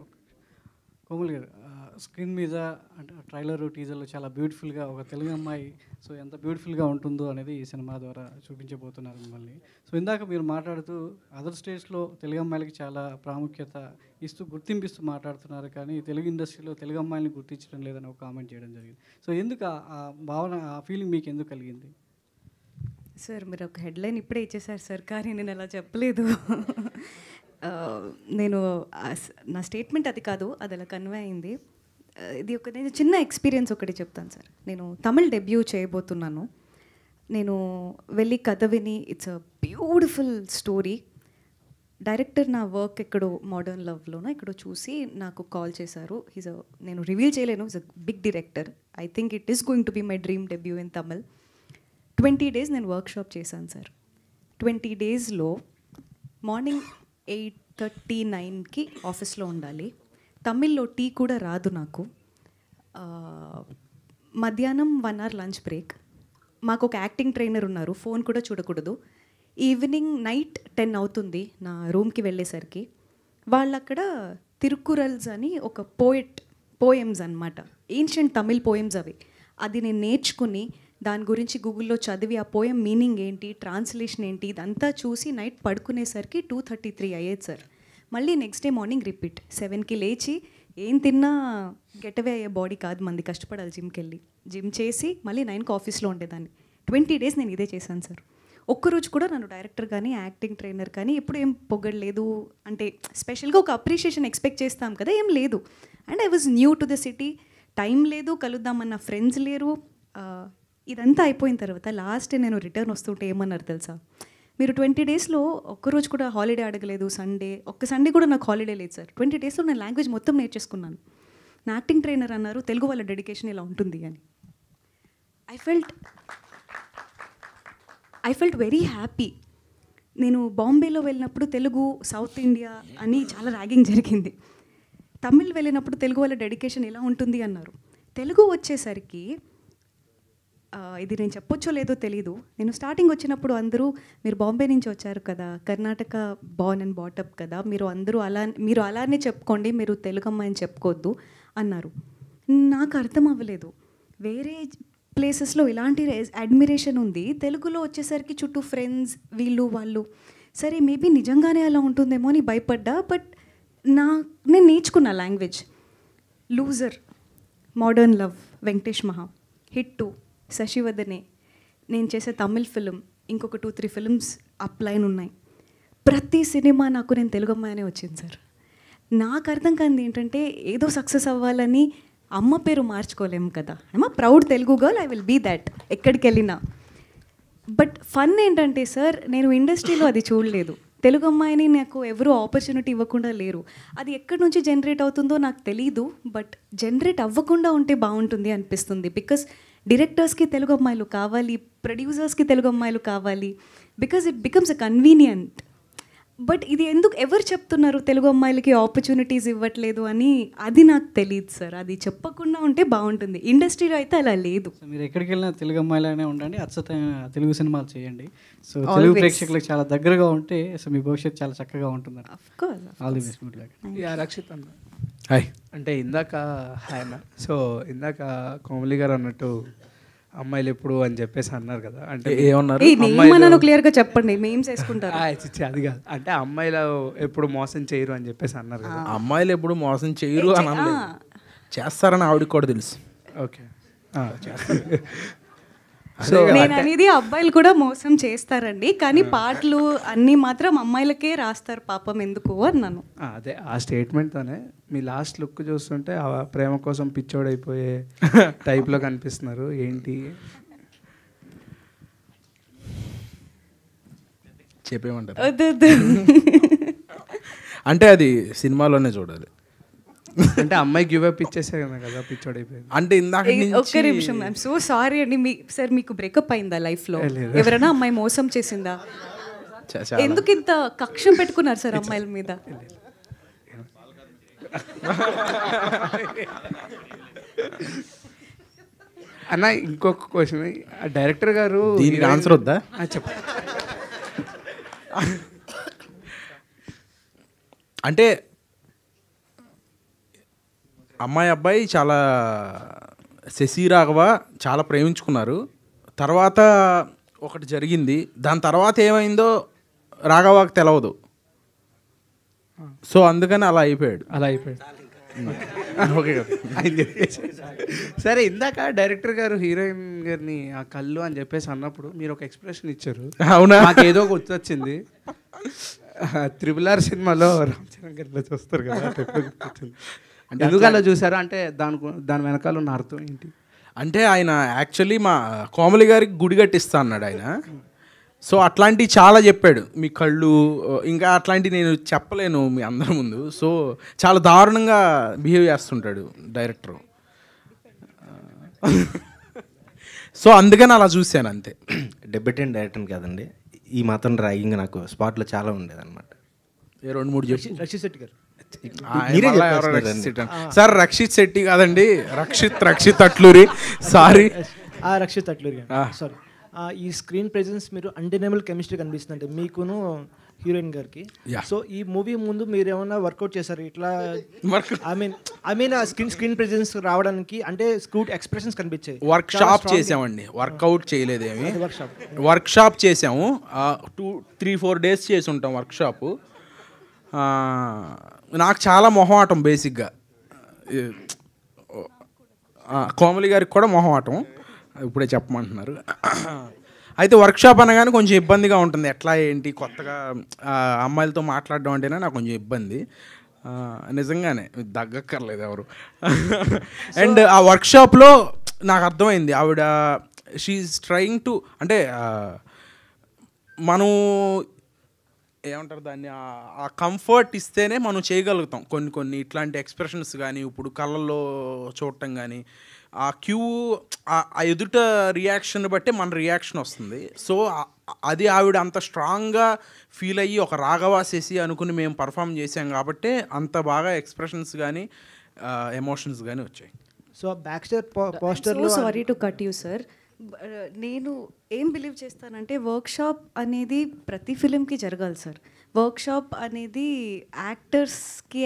స్క్రీన్ మీద అంటే ట్రైలర్ టీజర్లో చాలా బ్యూటిఫుల్గా ఒక తెలుగు అమ్మాయి సో ఎంత బ్యూటిఫుల్గా ఉంటుందో అనేది ఈ సినిమా ద్వారా చూపించబోతున్నారు మిమ్మల్ని. సో ఇందాక మీరు మాట్లాడుతూ అదర్ స్టేట్స్లో తెలుగు అమ్మాయిలకి చాలా ప్రాముఖ్యత ఇస్తూ గుర్తింపిస్తూ మాట్లాడుతున్నారు, కానీ తెలుగు ఇండస్ట్రీలో తెలుగు అమ్మాయిని గుర్తించడం లేదని ఒక కామెంట్ చేయడం జరిగింది. సో ఎందుకు ఆ భావన, ఆ ఫీలింగ్ మీకు ఎందుకు కలిగింది? సార్ మీరు ఒక హెడ్లైన్ ఇప్పుడే ఇచ్చేసారు సార్, కానీ నేను అలా చెప్పలేదు. నేను నా స్టేట్మెంట్ అది కాదు, అది అలా కన్వే అయింది. ఇది ఒక నేను చిన్న ఎక్స్పీరియన్స్ ఒకటి చెప్తాను సార్. నేను తమిళ్ డెబ్యూ చేయబోతున్నాను. నేను వెళ్ళి కథ విని it's a beautiful story. Director నా వర్క్ ఎక్కడో మోడర్న్ లవ్లోనో ఎక్కడో చూసి నాకు కాల్ చేశారు. నేను రివీల్ చేయలేను, is a big director. I think it is going to be my dream debut in Tamil. 20 days నేను వర్క్షాప్ చేశాను సార్. 20 daysలో మార్నింగ్ 8:39కి ఆఫీస్లో ఉండాలి. తమిళ్లో టీ కూడా రాదు నాకు. మధ్యాహ్నం 1 hour లంచ్ బ్రేక్. మాకు ఒక యాక్టింగ్ ట్రైనర్ ఉన్నారు, ఫోన్ కూడా చూడకూడదు. ఈవినింగ్ నైట్ 10 అవుతుంది నా రూమ్కి వెళ్ళేసరికి. వాళ్ళు అక్కడ తిరుకురల్స్ అని ఒక పోయమ్స్ అనమాట, ఏన్షియంట్ తమిళ్ పోయమ్స్ అవి. అది నేను నేర్చుకుని దాని గురించి గూగుల్లో చదివి ఆ పోయం మీనింగ్ ఏంటి, ట్రాన్స్లేషన్ ఏంటి, ఇదంతా చూసి నైట్ పడుకునేసరికి 2:33 అయ్యేది సార్. మళ్ళీ నెక్స్ట్ డే మార్నింగ్ రిపీట్. 7కి లేచి ఏం తిన్నా గెటవే అయ్యే బాడీ కాదు మంది, కష్టపడాలి జిమ్ చేసి మళ్ళీ 9కి ఆఫీస్లో ఉండేదాన్ని. 20 days నేను ఇదే చేశాను సార్. ఒక్కరోజు కూడా నన్ను డైరెక్టర్ కానీ యాక్టింగ్ ట్రైనర్ కానీ ఎప్పుడు ఏం పొగడలేదు. అంటే స్పెషల్గా ఒక అప్రిషియేషన్ ఎక్స్పెక్ట్ చేస్తాం కదా, ఏం లేదు. And I was new to the city, time లేదు, కలుద్దామన్న ఫ్రెండ్స్ లేరు. ఇదంతా అయిపోయిన తర్వాత లాస్ట్ నేను రిటర్న్ వస్తుంటే ఏమన్నారు తెలుసా, మీరు 20 daysలో ఒక్కరోజు కూడా హాలిడే అడగలేదు. ఒక్క సండే కూడా నాకు హాలిడే లేదు సార్. 20 daysలో నేను లాంగ్వేజ్ మొత్తం నేర్చేసుకున్నాను. నా యాక్టింగ్ ట్రైనర్ అన్నారు తెలుగు వాళ్ళ డెడికేషన్ ఇలా ఉంటుంది అని. I felt very happy. నేను బాంబేలో వెళ్ళినప్పుడు తెలుగు సౌత్ ఇండియా అని చాలా ర్యాగింగ్ జరిగింది. తమిళ్ వెళ్ళినప్పుడు తెలుగు వాళ్ళ డెడికేషన్ ఎలా ఉంటుంది అన్నారు. తెలుగు వచ్చేసరికి ఇది నేను చెప్పొచ్చో లేదో తెలీదు. నేను స్టార్టింగ్ వచ్చినప్పుడు అందరూ మీరు బాంబే నుంచి వచ్చారు కదా, కర్ణాటక బార్న్ అండ్ బాటప్ కదా, మీరు అలానే చెప్పుకోండి, మీరు తెలుగు అమ్మాయిని చెప్పుకోవద్దు అన్నారు. నాకు అర్థం అవ్వలేదు. వేరే ప్లేసెస్లో ఇలాంటి అడ్మిరేషన్ ఉంది, తెలుగులో వచ్చేసరికి చుట్టూ ఫ్రెండ్స్ వీళ్ళు వాళ్ళు. సరే మేబీ నిజంగానే అలా ఉంటుందేమో అని భయపడ్డా. బట్ నేను నేర్చుకున్నా language. Loser, modern love, Venkatesh మహా, హిట్ 2, శశివదనే, నేను చేసే తమిళ్ ఫిలిం, ఇంకొక 2-3 ఫిల్మ్స్ అప్లైన్ ఉన్నాయి. ప్రతి సినిమా నాకు నేను తెలుగు అమ్మాయినే వచ్చింది సార్. నాకు అర్థం కానిది ఏంటంటే ఏదో సక్సెస్ అవ్వాలని అమ్మ పేరు మార్చుకోలేము కదా. I'm proud Telugu girl, I will be that ఎక్కడికి వెళ్ళినా. బట్ ఫన్ ఏంటంటే సార్, నేను ఇండస్ట్రీలో అది చూడలేదు. తెలుగు అమ్మాయిని నాకు ఎవరు ఆపర్చునిటీ ఇవ్వకుండా లేరు. అది ఎక్కడి నుంచి జనరేట్ అవుతుందో నాకు తెలీదు. బట్ జనరేట్ అవ్వకుండా ఉంటే బాగుంటుంది అనిపిస్తుంది. బికాస్ డైరెక్టర్స్కి తెలుగు అమ్మాయిలు కావాలి, ప్రొడ్యూసర్స్కి తెలుగు అమ్మాయిలు కావాలి, because it becomes a convenient. But ఇది ఎందుకు ఎవరు చెప్తున్నారు తెలుగు అమ్మాయిలకి ఆపర్చునిటీస్ ఇవ్వట్లేదు అని? అది నాకు తెలియదు సార్. అది చెప్పకుండా ఉంటే బాగుంటుంది. ఇండస్ట్రీలో అయితే అలా లేదు. సో మీరు ఎక్కడికి వెళ్ళినా తెలుగు అమ్మాయిలానే ఉండండి, అచ్చతైన తెలుగు సినిమాలు చేయండి. సో తెలుగు ప్రేక్షకులకు చాలా దగ్గరగా ఉంటే సో మీ భవిష్యత్తు చాలా చక్కగా ఉంటుంది. All the best. Good luck. Rakshit అన్న, హాయ్. అంటే ఇందాక హాయ్ అన్న. సో ఇందాక కోమలి గారు అన్నట్టు అమ్మాయిలు ఎప్పుడు అని చెప్పేసి అన్నారు కదా, అంటే ఏమన్నాను క్లియర్గా చెప్పండి, మేము చేసుకుంటారు. అది కాదు, అంటే అమ్మాయిలు ఎప్పుడు మోసం చేయరు అని చెప్పేసి అన్నారు కదా. అమ్మాయిలు ఎప్పుడు మోసం చేయరు అని అనలేదు, చేస్తారని ఆవిడకి కూడా తెలుసు. ఓకే, నేను అనేది అబ్బాయిలు కూడా మోసం చేస్తారండి, కానీ పాటలు అన్నీ మాత్రం అమ్మాయిలకే రాస్తారు పాపం ఎందుకు అన్నాను. అదే ఆ స్టేట్మెంట్తోనే మీ లాస్ట్ లుక్ చూస్తుంటే ఆ ప్రేమ కోసం పిచ్చోడైపోయే టైప్లో కనిపిస్తున్నారు. ఏంటి చెప్పేమంటారు? అంటే అది సినిమాలోనే చూడాలి. అంటే అమ్మాయి గివ్ అప్ ఇచ్చేసే కదా పిచ్చోడైపోయింది. అంటే ఇందాక ఒక్క నిమిషం, ఐఎమ్ సో సారీ అండి. సార్ మీకు బ్రేకప్ అయిందా లైఫ్లో? ఎవరైనా అమ్మాయి మోసం చేసిందా? ఎందుకు ఇంత కక్షం పెట్టుకున్నారు సార్ అమ్మాయిల మీద? అన్న ఇంకొక క్వశ్చన్, డైరెక్టర్ గారు దీనికి ఆన్సర్ వద్దా? చెప్పండి. అంటే అమ్మాయి అబ్బాయి చాలా శశి రాఘవ చాలా ప్రేమించుకున్నారు. తర్వాత ఒకటి జరిగింది, దాని తర్వాత ఏమైందో రాఘవకి తెలవదు. సో అందుకని అలా అయిపోయాడు. ఓకే కదా. సరే, ఇందాక డైరెక్టర్ గారు హీరోయిన్ గారిని ఆ కళ్ళు అని చెప్పేసి అన్నప్పుడు మీరు ఒక ఎక్స్ప్రెషన్ ఇచ్చారు. అవునా? నాకు ఏదో గుర్తొచ్చింది. RRR సినిమాలో రామ్ చరణ్ గారు ఇలా చూస్తారు కదా, గుర్తొచ్చింది. ఎందుకు అలా చూసారు? అంటే దాని వెనకాల ఉన్న అర్థం ఏంటి? అంటే ఆయన యాక్చువల్లీ మా కోమలి గారికి గుడి కట్టిస్తా అన్నాడు ఆయన. సో అట్లాంటివి చాలా చెప్పాడు, మీ కళ్ళు ఇంకా అట్లాంటివి నేను చెప్పలేను మీ అందరి ముందు. సో చాలా దారుణంగా బిహేవ్ చేస్తుంటాడు డైరెక్టర్. సో అందుకని అలా చూశాను అంతే. డెబ్యూటెంట్ డైరెక్టర్ కాదండి, ఈ మాత్రం ర్యాగింగ్ నాకు స్పాట్లో చాలా ఉండేది అనమాట. 2-3 చెప్పు. రక్షిత్ శెట్టి గారు. సార్ రక్షిత్ శెట్టి కాదండి, రక్షిత్ అట్లూరి. సారీ, రక్షిత్ అట్లూరి గారు. సారీ. ఈ స్క్రీన్ ప్రెజెన్స్ మీరు అన్డెనబుల్ కెమిస్ట్రీ కనిపిస్తుంది అంటే మీకును హీరోయిన్ గారికి. సో ఈ మూవీ ముందు మీరు ఏమైనా వర్కౌట్ చేశారు ఇట్లా? ఐ మీన్ ఆ స్క్రీన్ ప్రెజెన్స్ రావడానికి అంటే స్క్రూట్ ఎక్స్ప్రెషన్స్ కనిపించాయి. వర్క్ షాప్ చేసామండి, వర్కౌట్ చేయలేదేమి. వర్క్ షాప్ చేసాము, 2-3-4 డేస్ చేసి ఉంటాం వర్క్ షాపు. నాకు చాలా మొహమాటం బేసిక్గా, కోమలి గారికి కూడా మొహమాటం, ఇప్పుడే చెప్పమంటున్నారు. అయితే వర్క్షాప్ అనగానే కొంచెం ఇబ్బందిగా ఉంటుంది, ఎట్లా ఏంటి కొత్తగా అమ్మాయిలతో మాట్లాడడం అంటేనే నాకు కొంచెం ఇబ్బంది. నిజంగానే దగ్గక్కర్లేదు ఎవరు. అండ్ ఆ వర్క్షాప్లో నాకు అర్థమైంది ఆవిడ షీఈస్ ట్రయింగ్ టు, అంటే మనం ఏమంటారు దాన్ని, ఆ కంఫర్ట్ ఇస్తేనే మనం చేయగలుగుతాం కొన్ని ఇట్లాంటి ఎక్స్ప్రెషన్స్ కానీ, ఇప్పుడు కళ్ళల్లో చూడటం కానీ, ఆ క్యూ ఆ ఎదుట రియాక్షన్ బట్టి మన రియాక్షన్ వస్తుంది. సో అది ఆవిడ అంత స్ట్రాంగ్గా ఫీల్ అయ్యి ఒక రాఘవాసేసి అనుకుని మేము పర్ఫామ్ చేసాం కాబట్టి అంత బాగా ఎక్స్ప్రెషన్స్ కానీ ఎమోషన్స్ కానీ వచ్చాయి. So back stage poster. Sorry to cut you sir, నేను ఏం బిలీవ్ చేస్తానంటే వర్క్షాప్ అనేది ప్రతి ఫిలింకి జరగాలి సార్. వర్క్షాప్ అనేది యాక్టర్స్కి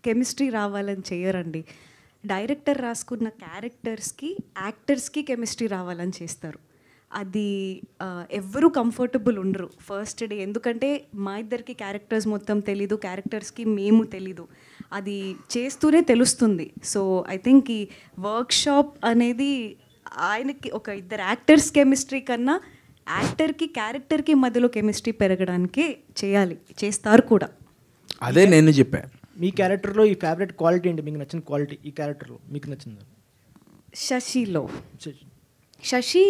కెమిస్ట్రీ రావాలని చేయరండి. డైరెక్టర్ రాసుకున్న క్యారెక్టర్స్కి యాక్టర్స్కి కెమిస్ట్రీ రావాలని చేస్తారు. అది ఎవ్వరూ కంఫర్టబుల్ ఉండరు ఫస్ట్ డే, ఎందుకంటే మా ఇద్దరికి క్యారెక్టర్స్ మొత్తం తెలీదు, క్యారెక్టర్స్కి మేము తెలీదు, అది చేస్తూనే తెలుస్తుంది. సో ఐ థింక్ ఈ వర్క్షాప్ అనేది ఆయనకి ఒక ఇద్దరు యాక్టర్స్ కెమిస్ట్రీ కన్నా యాక్టర్కి క్యారెక్టర్కి మధ్యలో కెమిస్ట్రీ పెరగడానికి చేస్తారు కూడా. అదే నేను చెప్పాను. మీ క్యారెక్టర్లో ఈ ఫేవరెట్ క్వాలిటీ ఏంటి, మీకు నచ్చిన క్వాలిటీ ఈ క్యారెక్టర్లో మీకు నచ్చింది? శశి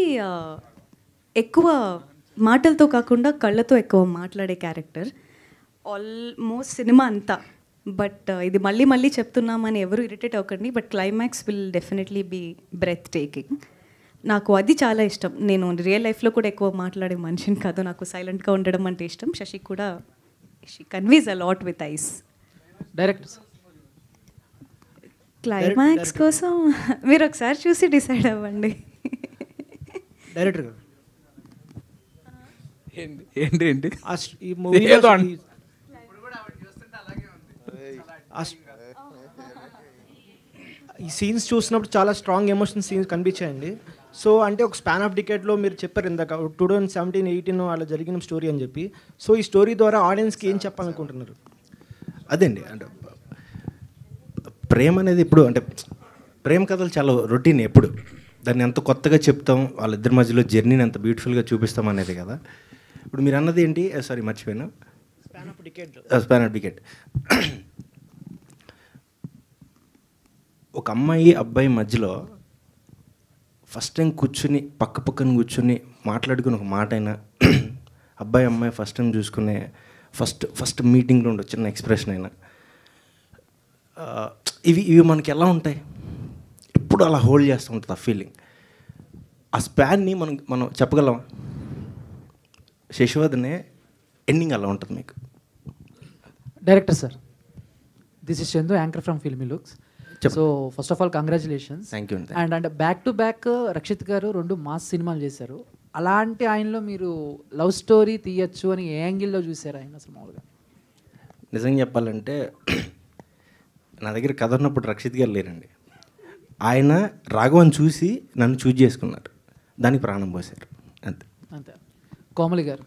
ఎక్కువ మాటలతో కాకుండా కళ్ళతో ఎక్కువ మాట్లాడే క్యారెక్టర్ ఆల్మోస్ట్ సినిమా అంతా. బట్ ఇది మళ్ళీ చెప్తున్నామని ఎవరు ఇరిటేట్ అవ్వకండి, but climax will definitely be breathtaking. నాకు అది చాలా ఇష్టం. నేను రియల్ లైఫ్లో కూడా ఎక్కువ మాట్లాడే మనిషిని కాదు, నాకు సైలెంట్గా ఉండడం అంటే ఇష్టం. శశి కూడా she conveys a lot with eyes. Director climax కోసం మీరు ఒకసారి చూసి డిసైడ్ అవ్వండి. డైరెక్టర్ గారు ఏంటి ఏంటి ఈ మూవీ ఈ సీన్స్ చూసినప్పుడు చాలా స్ట్రాంగ్ ఎమోషన్ సీన్స్ కనిపించాయండి. సో అంటే ఒక స్పాన్ ఆఫ్ డికేట్లో మీరు చెప్పారు ఇందాక 2017-18 అలా జరిగిన స్టోరీ అని చెప్పి. సో ఈ స్టోరీ ద్వారా ఆడియన్స్కి ఏం చెప్పాలనుకుంటున్నారు? అదండి, అంటే ప్రేమ అనేది ఇప్పుడు అంటే ప్రేమ కథలు చాలా రొటీన్. ఎప్పుడు దాన్ని ఎంత కొత్తగా చెప్తాం, వాళ్ళిద్దరి మధ్యలో జర్నీని ఎంత బ్యూటిఫుల్గా చూపిస్తాం అనేది కదా. ఇప్పుడు మీరు అన్నది ఏంటి, సారీ మర్చిపోయాను, స్పాన్ ఆఫ్ డికేట్. ఒక అమ్మాయి అబ్బాయి మధ్యలో ఫస్ట్ టైం కూర్చుని పక్కన కూర్చుని మాట్లాడుకుని ఒక మాట అయినా, అబ్బాయి అమ్మాయి ఫస్ట్ టైం చూసుకునే ఫస్ట్ మీటింగ్లో ఉండే చిన్న ఎక్స్ప్రెషన్ అయినా, ఇవి మనకి ఎలా ఉంటాయి, ఎప్పుడు అలా హోల్డ్ చేస్తూ ఉంటుంది ఆ ఫీలింగ్. ఆ స్పాన్ని మనం చెప్పగలమా? శశివర్ధనే ఎండింగ్ అలా ఉంటుంది మీకు. Director sir, this is Chandu, anchor from filmy looks. So first of all congratulations. Thank you. And అంటే బ్యాక్ టు బ్యాక్ రక్షిత్ గారు 2 మాస్ సినిమాలు చేశారు. అలాంటి ఆయనలో మీరు లవ్ స్టోరీ తీయచ్చు అని ఏ యాంగిల్లో చూసారు ఆయన అసలు మామూలుగా? నిజంగా చెప్పాలంటే నా దగ్గర కథ ఉన్నప్పుడు రక్షిత్ గారు లేరండి. ఆయన రాఘవన్ చూసి నన్ను చూజ్ చేసుకున్నారు, దానికి ప్రాణం పోసారు అంతే. అంతే. కోమలి గారు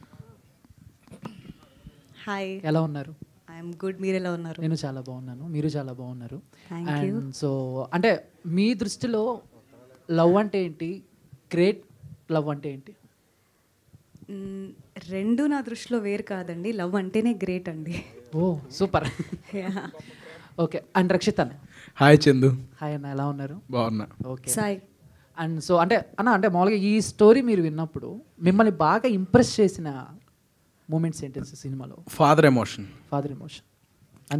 హాయ్, ఎలా ఉన్నారు? ఐఎమ్ గుడ్, మీరు ఎలా ఉన్నారు? నేను చాలా బాగున్నాను, మీరు చాలా బాగున్నారు. Thank you. అండ్ సో అంటే మీ దృష్టిలో లవ్ అంటే ఏంటి, గ్రేట్ లవ్ అంటే ఏంటి? రెండు నా దృష్టిలో వేరు కాదండి, లవ్ అంటేనే గ్రేట్ అండి. ఓ సూపర్. ఓకే. అండ్ రక్షిత్ అన్న. హాయ్ చందు. హాయ్ అన్న, ఎలా ఉన్నారు? బాగున్నా. ఓకే. సాయి. అండ్ సో అంటే అంటే మామూలుగా ఈ స్టోరీ మీరు విన్నప్పుడు మిమ్మల్ని బాగా ఇంప్రెస్ చేసిన మూమెంట్స్ ఏంటి సినిమాలో? Father emotion. ఫాదర్ ఎమోషన్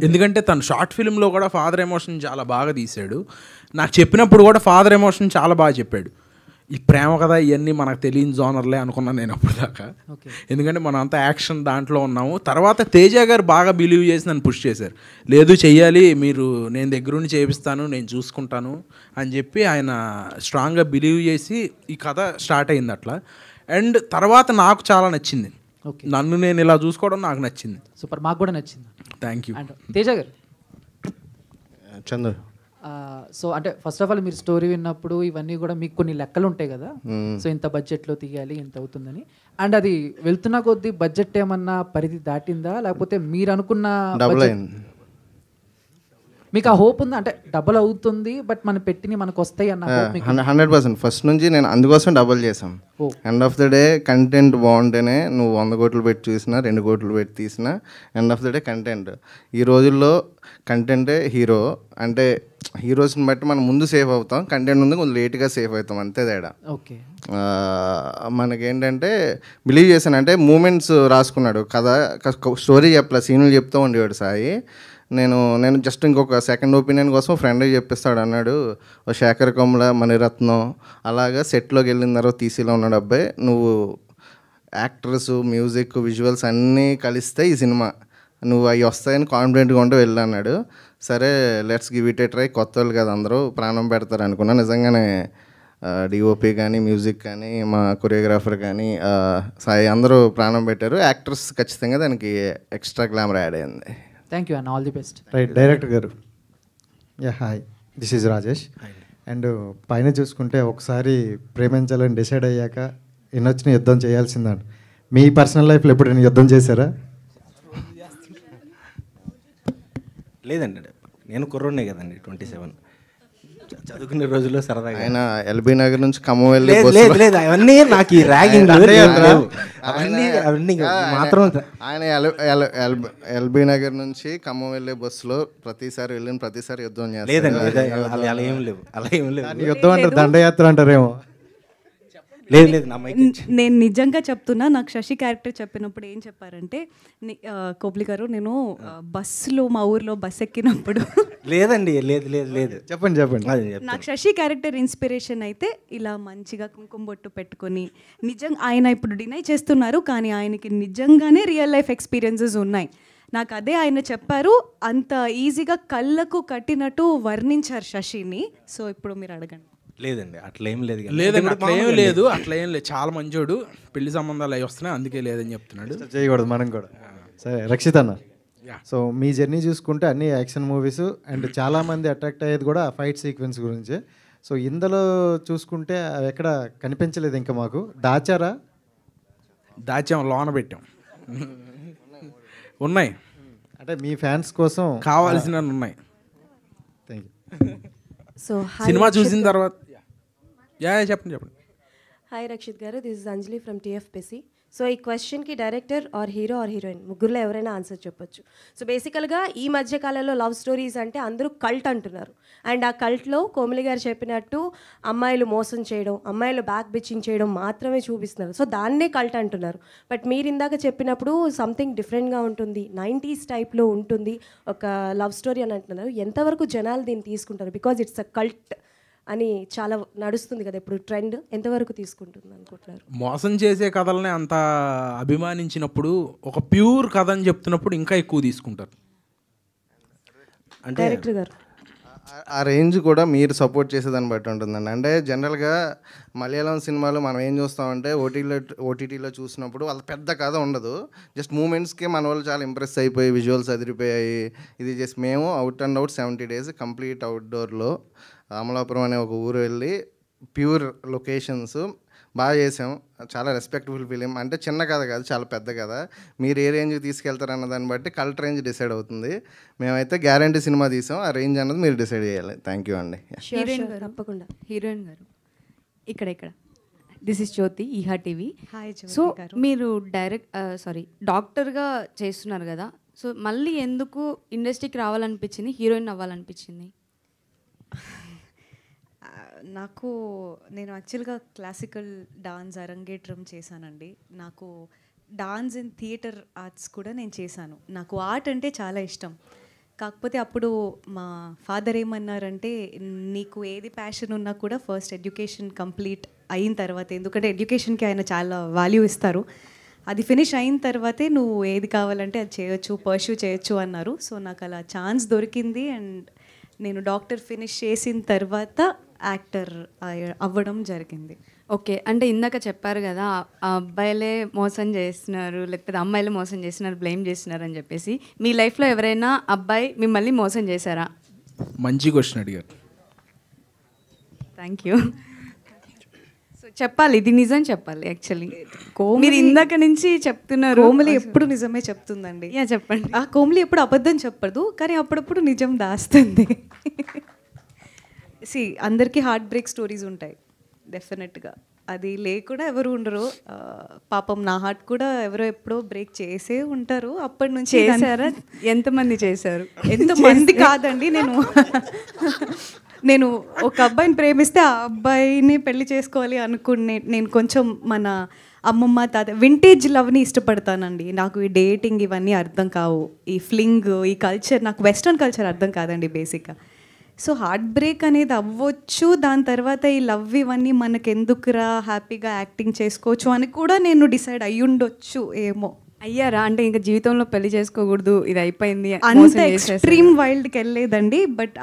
ఎందుకంటే తను షార్ట్ ఫిల్మ్లో కూడా ఫాదర్ ఎమోషన్ చాలా బాగా తీశాడు. నాకు చెప్పినప్పుడు కూడా ఫాదర్ ఎమోషన్ చాలా బాగా చెప్పాడు. ఈ ప్రేమ కథ ఇవన్నీ మనకు తెలియని జోనర్లే అనుకున్నాను నేను అప్పుడు దాకా. ఎందుకంటే మనం అంతా యాక్షన్ దాంట్లో ఉన్నాము. తర్వాత తేజ గారు బాగా బిలీవ్ చేసి నన్ను పుష్ చేశారు, లేదు చెయ్యాలి, మీరు నేను దగ్గరుండి చేపిస్తాను, నేను చూసుకుంటాను అని చెప్పి ఆయన స్ట్రాంగ్గా బిలీవ్ చేసి ఈ కథ స్టార్ట్ అయింది అట్లా. అండ్ తర్వాత నాకు చాలా నచ్చింది, నన్ను నేను ఇలా చూసుకోవడం నాకు నచ్చింది. సూపర్, మాకు కూడా నచ్చింది. Thank you. అండ్ తేజ గారు. చందు. సో అంటే ఫస్ట్ ఆఫ్ ఆల్ మీరు స్టోరీ విన్నప్పుడు ఇవన్నీ కూడా మీకు కొన్ని లెక్కలు ఉంటాయి కదా, సో ఇంత బడ్జెట్లో తీయాలి, ఇంత అవుతుందని. అండ్ అది వెళ్తున్న కొద్దీ బడ్జెట్ ఏమన్నా పరిధి దాటిందా, లేకపోతే మీరు అనుకున్న మీకు ఆ హోప్ ఉందా? అంటే డబల్ అవుతుంది బట్ మనం పెట్టిన మనకు వస్తాయి అన్న 100%. ఫస్ట్ నుంచి నేను అందుకోసం డబల్ చేసాం. End of the day content బాగుంటేనే నువ్వు 100 కోట్లు పెట్టి చూసినా 2 కోట్లు పెట్టి తీసినా end of the day content. ఈ రోజుల్లో కంటెంటే హీరో. అంటే హీరోస్ని బట్టి మనం ముందు సేఫ్ అవుతాం, కంటెంట్ ముందు కొంచెం లేట్గా సేఫ్ అవుతాం, అంతే తేడా. ఓకే. మనకేంటంటే బిలీవ్ చేశాను అంటే మూమెంట్స్ రాసుకున్నాడు, కథ స్టోరీ చెప్పలే, సీన్లు చెప్తూ ఉండేవాడు సాయి. నేను జస్ట్ ఇంకొక సెకండ్ ఒపీనియన్ కోసం ఫ్రెండ్ చెప్పిస్తాడు అన్నాడు, ఓ శేఖర్ కమ్ల, మణిరత్నం అలాగా సెట్లోకి వెళ్ళిన తర్వాత తీసిలో ఉన్నాడు అబ్బాయి, నువ్వు యాక్టర్స్, మ్యూజిక్, విజువల్స్ అన్నీ కలిస్తే ఈ సినిమా నువ్వు అవి వస్తాయని కాన్ఫిడెంట్గా ఉంటే వెళ్ళన్నాడు. సరే let's give it A try, కొత్త వాళ్ళు కదా అందరూ ప్రాణం పెడతారు అనుకున్నా. నిజంగానే డిఓపి కానీ, మ్యూజిక్ కానీ, మా కొరియోగ్రాఫర్ కానీ, సాయి అందరూ ప్రాణం పెట్టారు. యాక్టర్స్ ఖచ్చితంగా దానికి ఎక్స్ట్రా గ్లామర్ యాడ్ అయింది. Thank you and all the best. Right. Director గారు. Hi, this is Rajesh. And పైన చూసుకుంటే ఒకసారి ప్రేమించాలని డిసైడ్ అయ్యాక ఎన్నొచ్చిన యుద్ధం చేయాల్సిందండి. మీ పర్సనల్ లైఫ్లో ఎప్పుడైనా యుద్ధం చేశారా? లేదండి, నేను కుర్రోడ్నే కదండి, 27 చదువుకునే రోజుల్లో సరదాగా. ఆయన ఎల్బీ నగర్ నుంచి ఖమ్మం వెళ్ళి లేదు అవన్నీ నాకు ఈ ర్యాగింగ్ అవన్నీ మాత్రం. ఆయన ఎల్బీ నగర్ నుంచి ఖమ్మం వెళ్ళే బస్సులో ప్రతిసారి యుద్ధం చేస్తారు. లేదండి, అలా ఏం లేవు, అలా ఏం లేవు. యుద్ధం అంటారు, దండయాత్ర అంటారేమో. లేదు నా మైక్ నేను నిజంగా చెప్తున్నా, నాకు శశి క్యారెక్టర్ చెప్పినప్పుడు ఏం చెప్పారంటే, కోబ్లీ గారు నేను బస్సులో మా ఊర్లో బస్ ఎక్కినప్పుడు లేదండి లేదు చెప్పండి నాకు శశి క్యారెక్టర్ ఇన్స్పిరేషన్ అయితే ఇలా మంచిగా కుంకుమ బొట్టు పెట్టుకొని, నిజంగా ఆయన ఇప్పుడు డినై చేస్తున్నారు కానీ ఆయనకి నిజంగానే రియల్ లైఫ్ ఎక్స్పీరియన్సెస్ ఉన్నాయి. నాకు అదే ఆయన చెప్పారు, అంత ఈజీగా కళ్ళకు కట్టినట్టు వర్ణించారు శశిని. సో ఇప్పుడు మీరు అడగండి. లేదండి అట్లా ఏం లేదు లేదండి అట్లా ఏం లేదు, చాలా మంచోడు, పెళ్లి సంబంధాలు అవి వస్తున్నాయి అందుకే లేదని చెప్తున్నాడు. చేయకూడదు మనం కూడా. సరే రక్షిత్ అన్న, సో మీ జర్నీ చూసుకుంటే అన్ని యాక్షన్ మూవీస్ అండ్ చాలామంది అట్రాక్ట్ అయ్యేది కూడా ఫైట్ సీక్వెన్స్ గురించి. సో ఇందులో చూసుకుంటే అవి ఎక్కడ కనిపించలేదు ఇంకా మాకు. దాచాం లోన పెట్టాం ఉన్నాయి అంటే మీ ఫ్యాన్స్ కోసం కావాల్సిన ఉన్నాయి. Thank you. సో సినిమా చూసిన తర్వాత చెప్పండి. హాయ్ రక్షిత్ గారు, this is Anjali from TFPC. So ఈ క్వశ్చన్కి director or hero or heroine ముగ్గురులో ఎవరైనా ఆన్సర్ చెప్పొచ్చు. సో బేసికల్గా ఈ మధ్య కాలంలో లవ్ స్టోరీస్ అంటే అందరూ కల్ట్ అంటున్నారు. అండ్ ఆ కల్ట్లో కోమలి గారు చెప్పినట్టు అమ్మాయిలు మోసం చేయడం, అమ్మాయిలు బ్యాక్ బిచ్చింగ్ చేయడం మాత్రమే చూపిస్తున్నారు. సో దాన్నే కల్ట్ అంటున్నారు. బట్ మీరు ఇందాక చెప్పినప్పుడు సంథింగ్ డిఫరెంట్గా ఉంటుంది, 90s టైప్లో ఉంటుంది ఒక లవ్ స్టోరీ అని అంటున్నారు. ఎంతవరకు జనాలు దీన్ని తీసుకుంటారు? బికాజ్ ఇట్స్ అ కల్ట్ అని చాలా నడుస్తుంది కదా ఇప్పుడు ట్రెండ్, ఎంతవరకు తీసుకుంటుంది అనుకుంటున్నారు? మోసం చేసే కథలనే అంత అభిమానించినప్పుడు ఒక ప్యూర్ కథ అని చెప్తున్నప్పుడు ఇంకా ఎక్కువ తీసుకుంటారు. అంటే డైరెక్టర్ గారు ఆ రేంజ్ కూడా మీరు సపోర్ట్ చేసేదాన్ని బట్టి ఉంటుందండి. అంటే జనరల్గా మలయాళం సినిమాలు మనం ఏం చూస్తామంటే ఓటీటీలో చూసినప్పుడు వాళ్ళ పెద్ద కథ ఉండదు, జస్ట్ మూమెంట్స్కే మన వాళ్ళు చాలా ఇంప్రెస్ అయిపోయి విజువల్స్ అదిరిపోయాయి. ఇది జస్ట్ మేము out and out 70 days complete అవుట్డోర్లో అమలాపురం అనే ఒక ఊరు వెళ్ళి ప్యూర్ లొకేషన్స్ బాగా చేసాం. చాలా రెస్పెక్టబుల్ ఫిలిం. అంటే చిన్న కథ కాదు, చాలా పెద్ద కథ. మీరు ఏ రేంజ్కి తీసుకెళ్తారన్న దాన్ని బట్టి కల్ట్ రేంజ్ డిసైడ్ అవుతుంది. మేమైతే గ్యారంటీ సినిమా తీసాం, ఆ రేంజ్ అన్నది మీరు డిసైడ్ చేయాలి. థ్యాంక్ యూ అండి. తప్పకుండా. హీరోయిన్ గారు ఇక్కడ దిస్ ఇస్ జ్యోతి, ఈహా టీవీ. హాయ్. సో మీరు డాక్టర్గా చేస్తున్నారు కదా, సో మళ్ళీ ఎందుకు ఇండస్ట్రీకి రావాలనిపించింది, హీరోయిన్ అవ్వాలనిపించింది? నేను యాక్చువల్గా క్లాసికల్ డాన్స్ అరంగేట్రం చేశానండి. నాకు డాన్స్ ఇన్ థియేటర్ ఆర్ట్స్ కూడా నేను చేశాను. నాకు ఆర్ట్ అంటే చాలా ఇష్టం. కాకపోతే అప్పుడు మా ఫాదర్ ఏమన్నారంటే, నీకు ఏది ప్యాషన్ ఉన్నా కూడా ఫస్ట్ ఎడ్యుకేషన్ కంప్లీట్ అయిన తర్వాత, ఎందుకంటే ఎడ్యుకేషన్కి ఆయన చాలా వాల్యూ ఇస్తారు, అది ఫినిష్ అయిన తర్వాతే నువ్వు ఏది కావాలంటే అది చేయొచ్చు, పర్స్యూ చేయొచ్చు అన్నారు. సో నాకు అలా ఛాన్స్ దొరికింది. అండ్ నేను డాక్టర్ ఫినిష్ చేసిన తర్వాత యాక్టర్ అవ్వడం జరిగింది. ఓకే, అంటే ఇందాక చెప్పారు కదా ఆ అబ్బాయిలే మోసం చేస్తున్నారు లేకపోతే అమ్మాయిలు మోసం చేస్తున్నారు, బ్లేమ్ చేస్తున్నారు అని చెప్పేసి, మీ లైఫ్లో ఎవరైనా అబ్బాయి మిమ్మల్ని మోసం చేశారా? మంచి క్వశ్చన్ అడిగారు. Thank you. సో చెప్పాలి, ఇది నిజం చెప్పాలి. యాక్చువల్లీ మీరు ఇందాక నుంచి చెప్తున్నారు, కోమలి ఎప్పుడు నిజమే చెప్తుందండి. చెప్పండి. కోమలి ఎప్పుడు అబద్ధం చెప్పదు, కానీ అప్పుడప్పుడు నిజం దాస్తుంది. అందరికీ హార్ట్ బ్రేక్ స్టోరీస్ ఉంటాయి డెఫినెట్గా, అది లేకుండా ఎవరు ఉండరు. పాపం నా హార్ట్ కూడా ఎవరో ఎప్పుడో బ్రేక్ చేసే ఉంటారు. అప్పటి నుంచి చేశారా? ఎంతమంది చేశారు? ఎంతమంది కాదండి, నేను ఒక అబ్బాయిని ప్రేమిస్తే ఆ అబ్బాయిని పెళ్లి చేసుకోవాలి అనుకునే, నేను కొంచెం మన అమ్మమ్మ తాత వింటేజ్ లవ్ని ఇష్టపడతానండి. నాకు ఈ డేటింగ్ ఇవన్నీ అర్థం కావు, ఈ ఫ్లింగ్, ఈ కల్చర్, నాకు వెస్ట్రన్ కల్చర్ అర్థం కాదండి బేసిక్గా. సో హార్ట్ బ్రేక్ అనేది అవ్వచ్చు, దాని తర్వాత ఈ లవ్ ఇవన్నీ మనకెందుకురా, హ్యాపీగా యాక్టింగ్ చేసుకోవచ్చు అని కూడా నేను డిసైడ్ అయ్యుండొచ్చు ఏమో. అయ్యారా? అంటే ఇంకా జీవితంలో పెళ్లి చేసుకోకూడదు, ఇది అయిపోయింది అంత ఎక్స్ట్రీమ్ వైల్డ్కి వెళ్ళలేదండి. బట్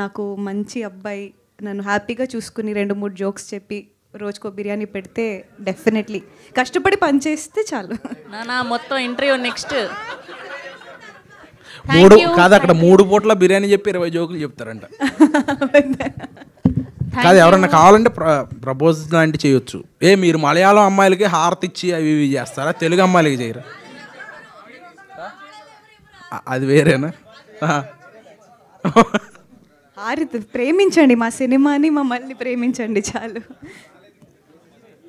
నాకు మంచి అబ్బాయి నన్ను హ్యాపీగా చూసుకుని 2-3 జోక్స్ చెప్పి రోజుకో బిర్యానీ పెడితే డెఫినెట్లీ, కష్టపడి పనిచేస్తే చాలు. మొత్తం ఇంటర్వ్యూ నెక్స్ట్ కాదు, అక్కడ 3 పూట్ల బిర్యానీ చెప్పి 20 జోకులు చెప్తారంట. కాదు, ఎవరన్నా కావాలంటే ప్రపోజ్ లాంటి చేయొచ్చు. మీరు మలయాళం అమ్మాయిలకి హారతి ఇచ్చి అవి ఇవి చేస్తారా, తెలుగు అమ్మాయిలకి చేయరా? అది వేరేనా? హారతి ప్రేమించండి, మా సినిమాని మమ్మల్ని ప్రేమించండి చాలు.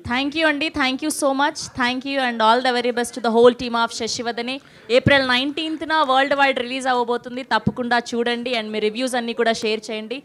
థ్యాంక్ యూ అండి, thank you so much, thank you and all the very best to the whole team of Sasivadane. April 19th world wide release అవ్వబోతుంది, తప్పకుండా చూడండి అండ్ మీ రివ్యూస్ అన్నీ కూడా షేర్ చేయండి.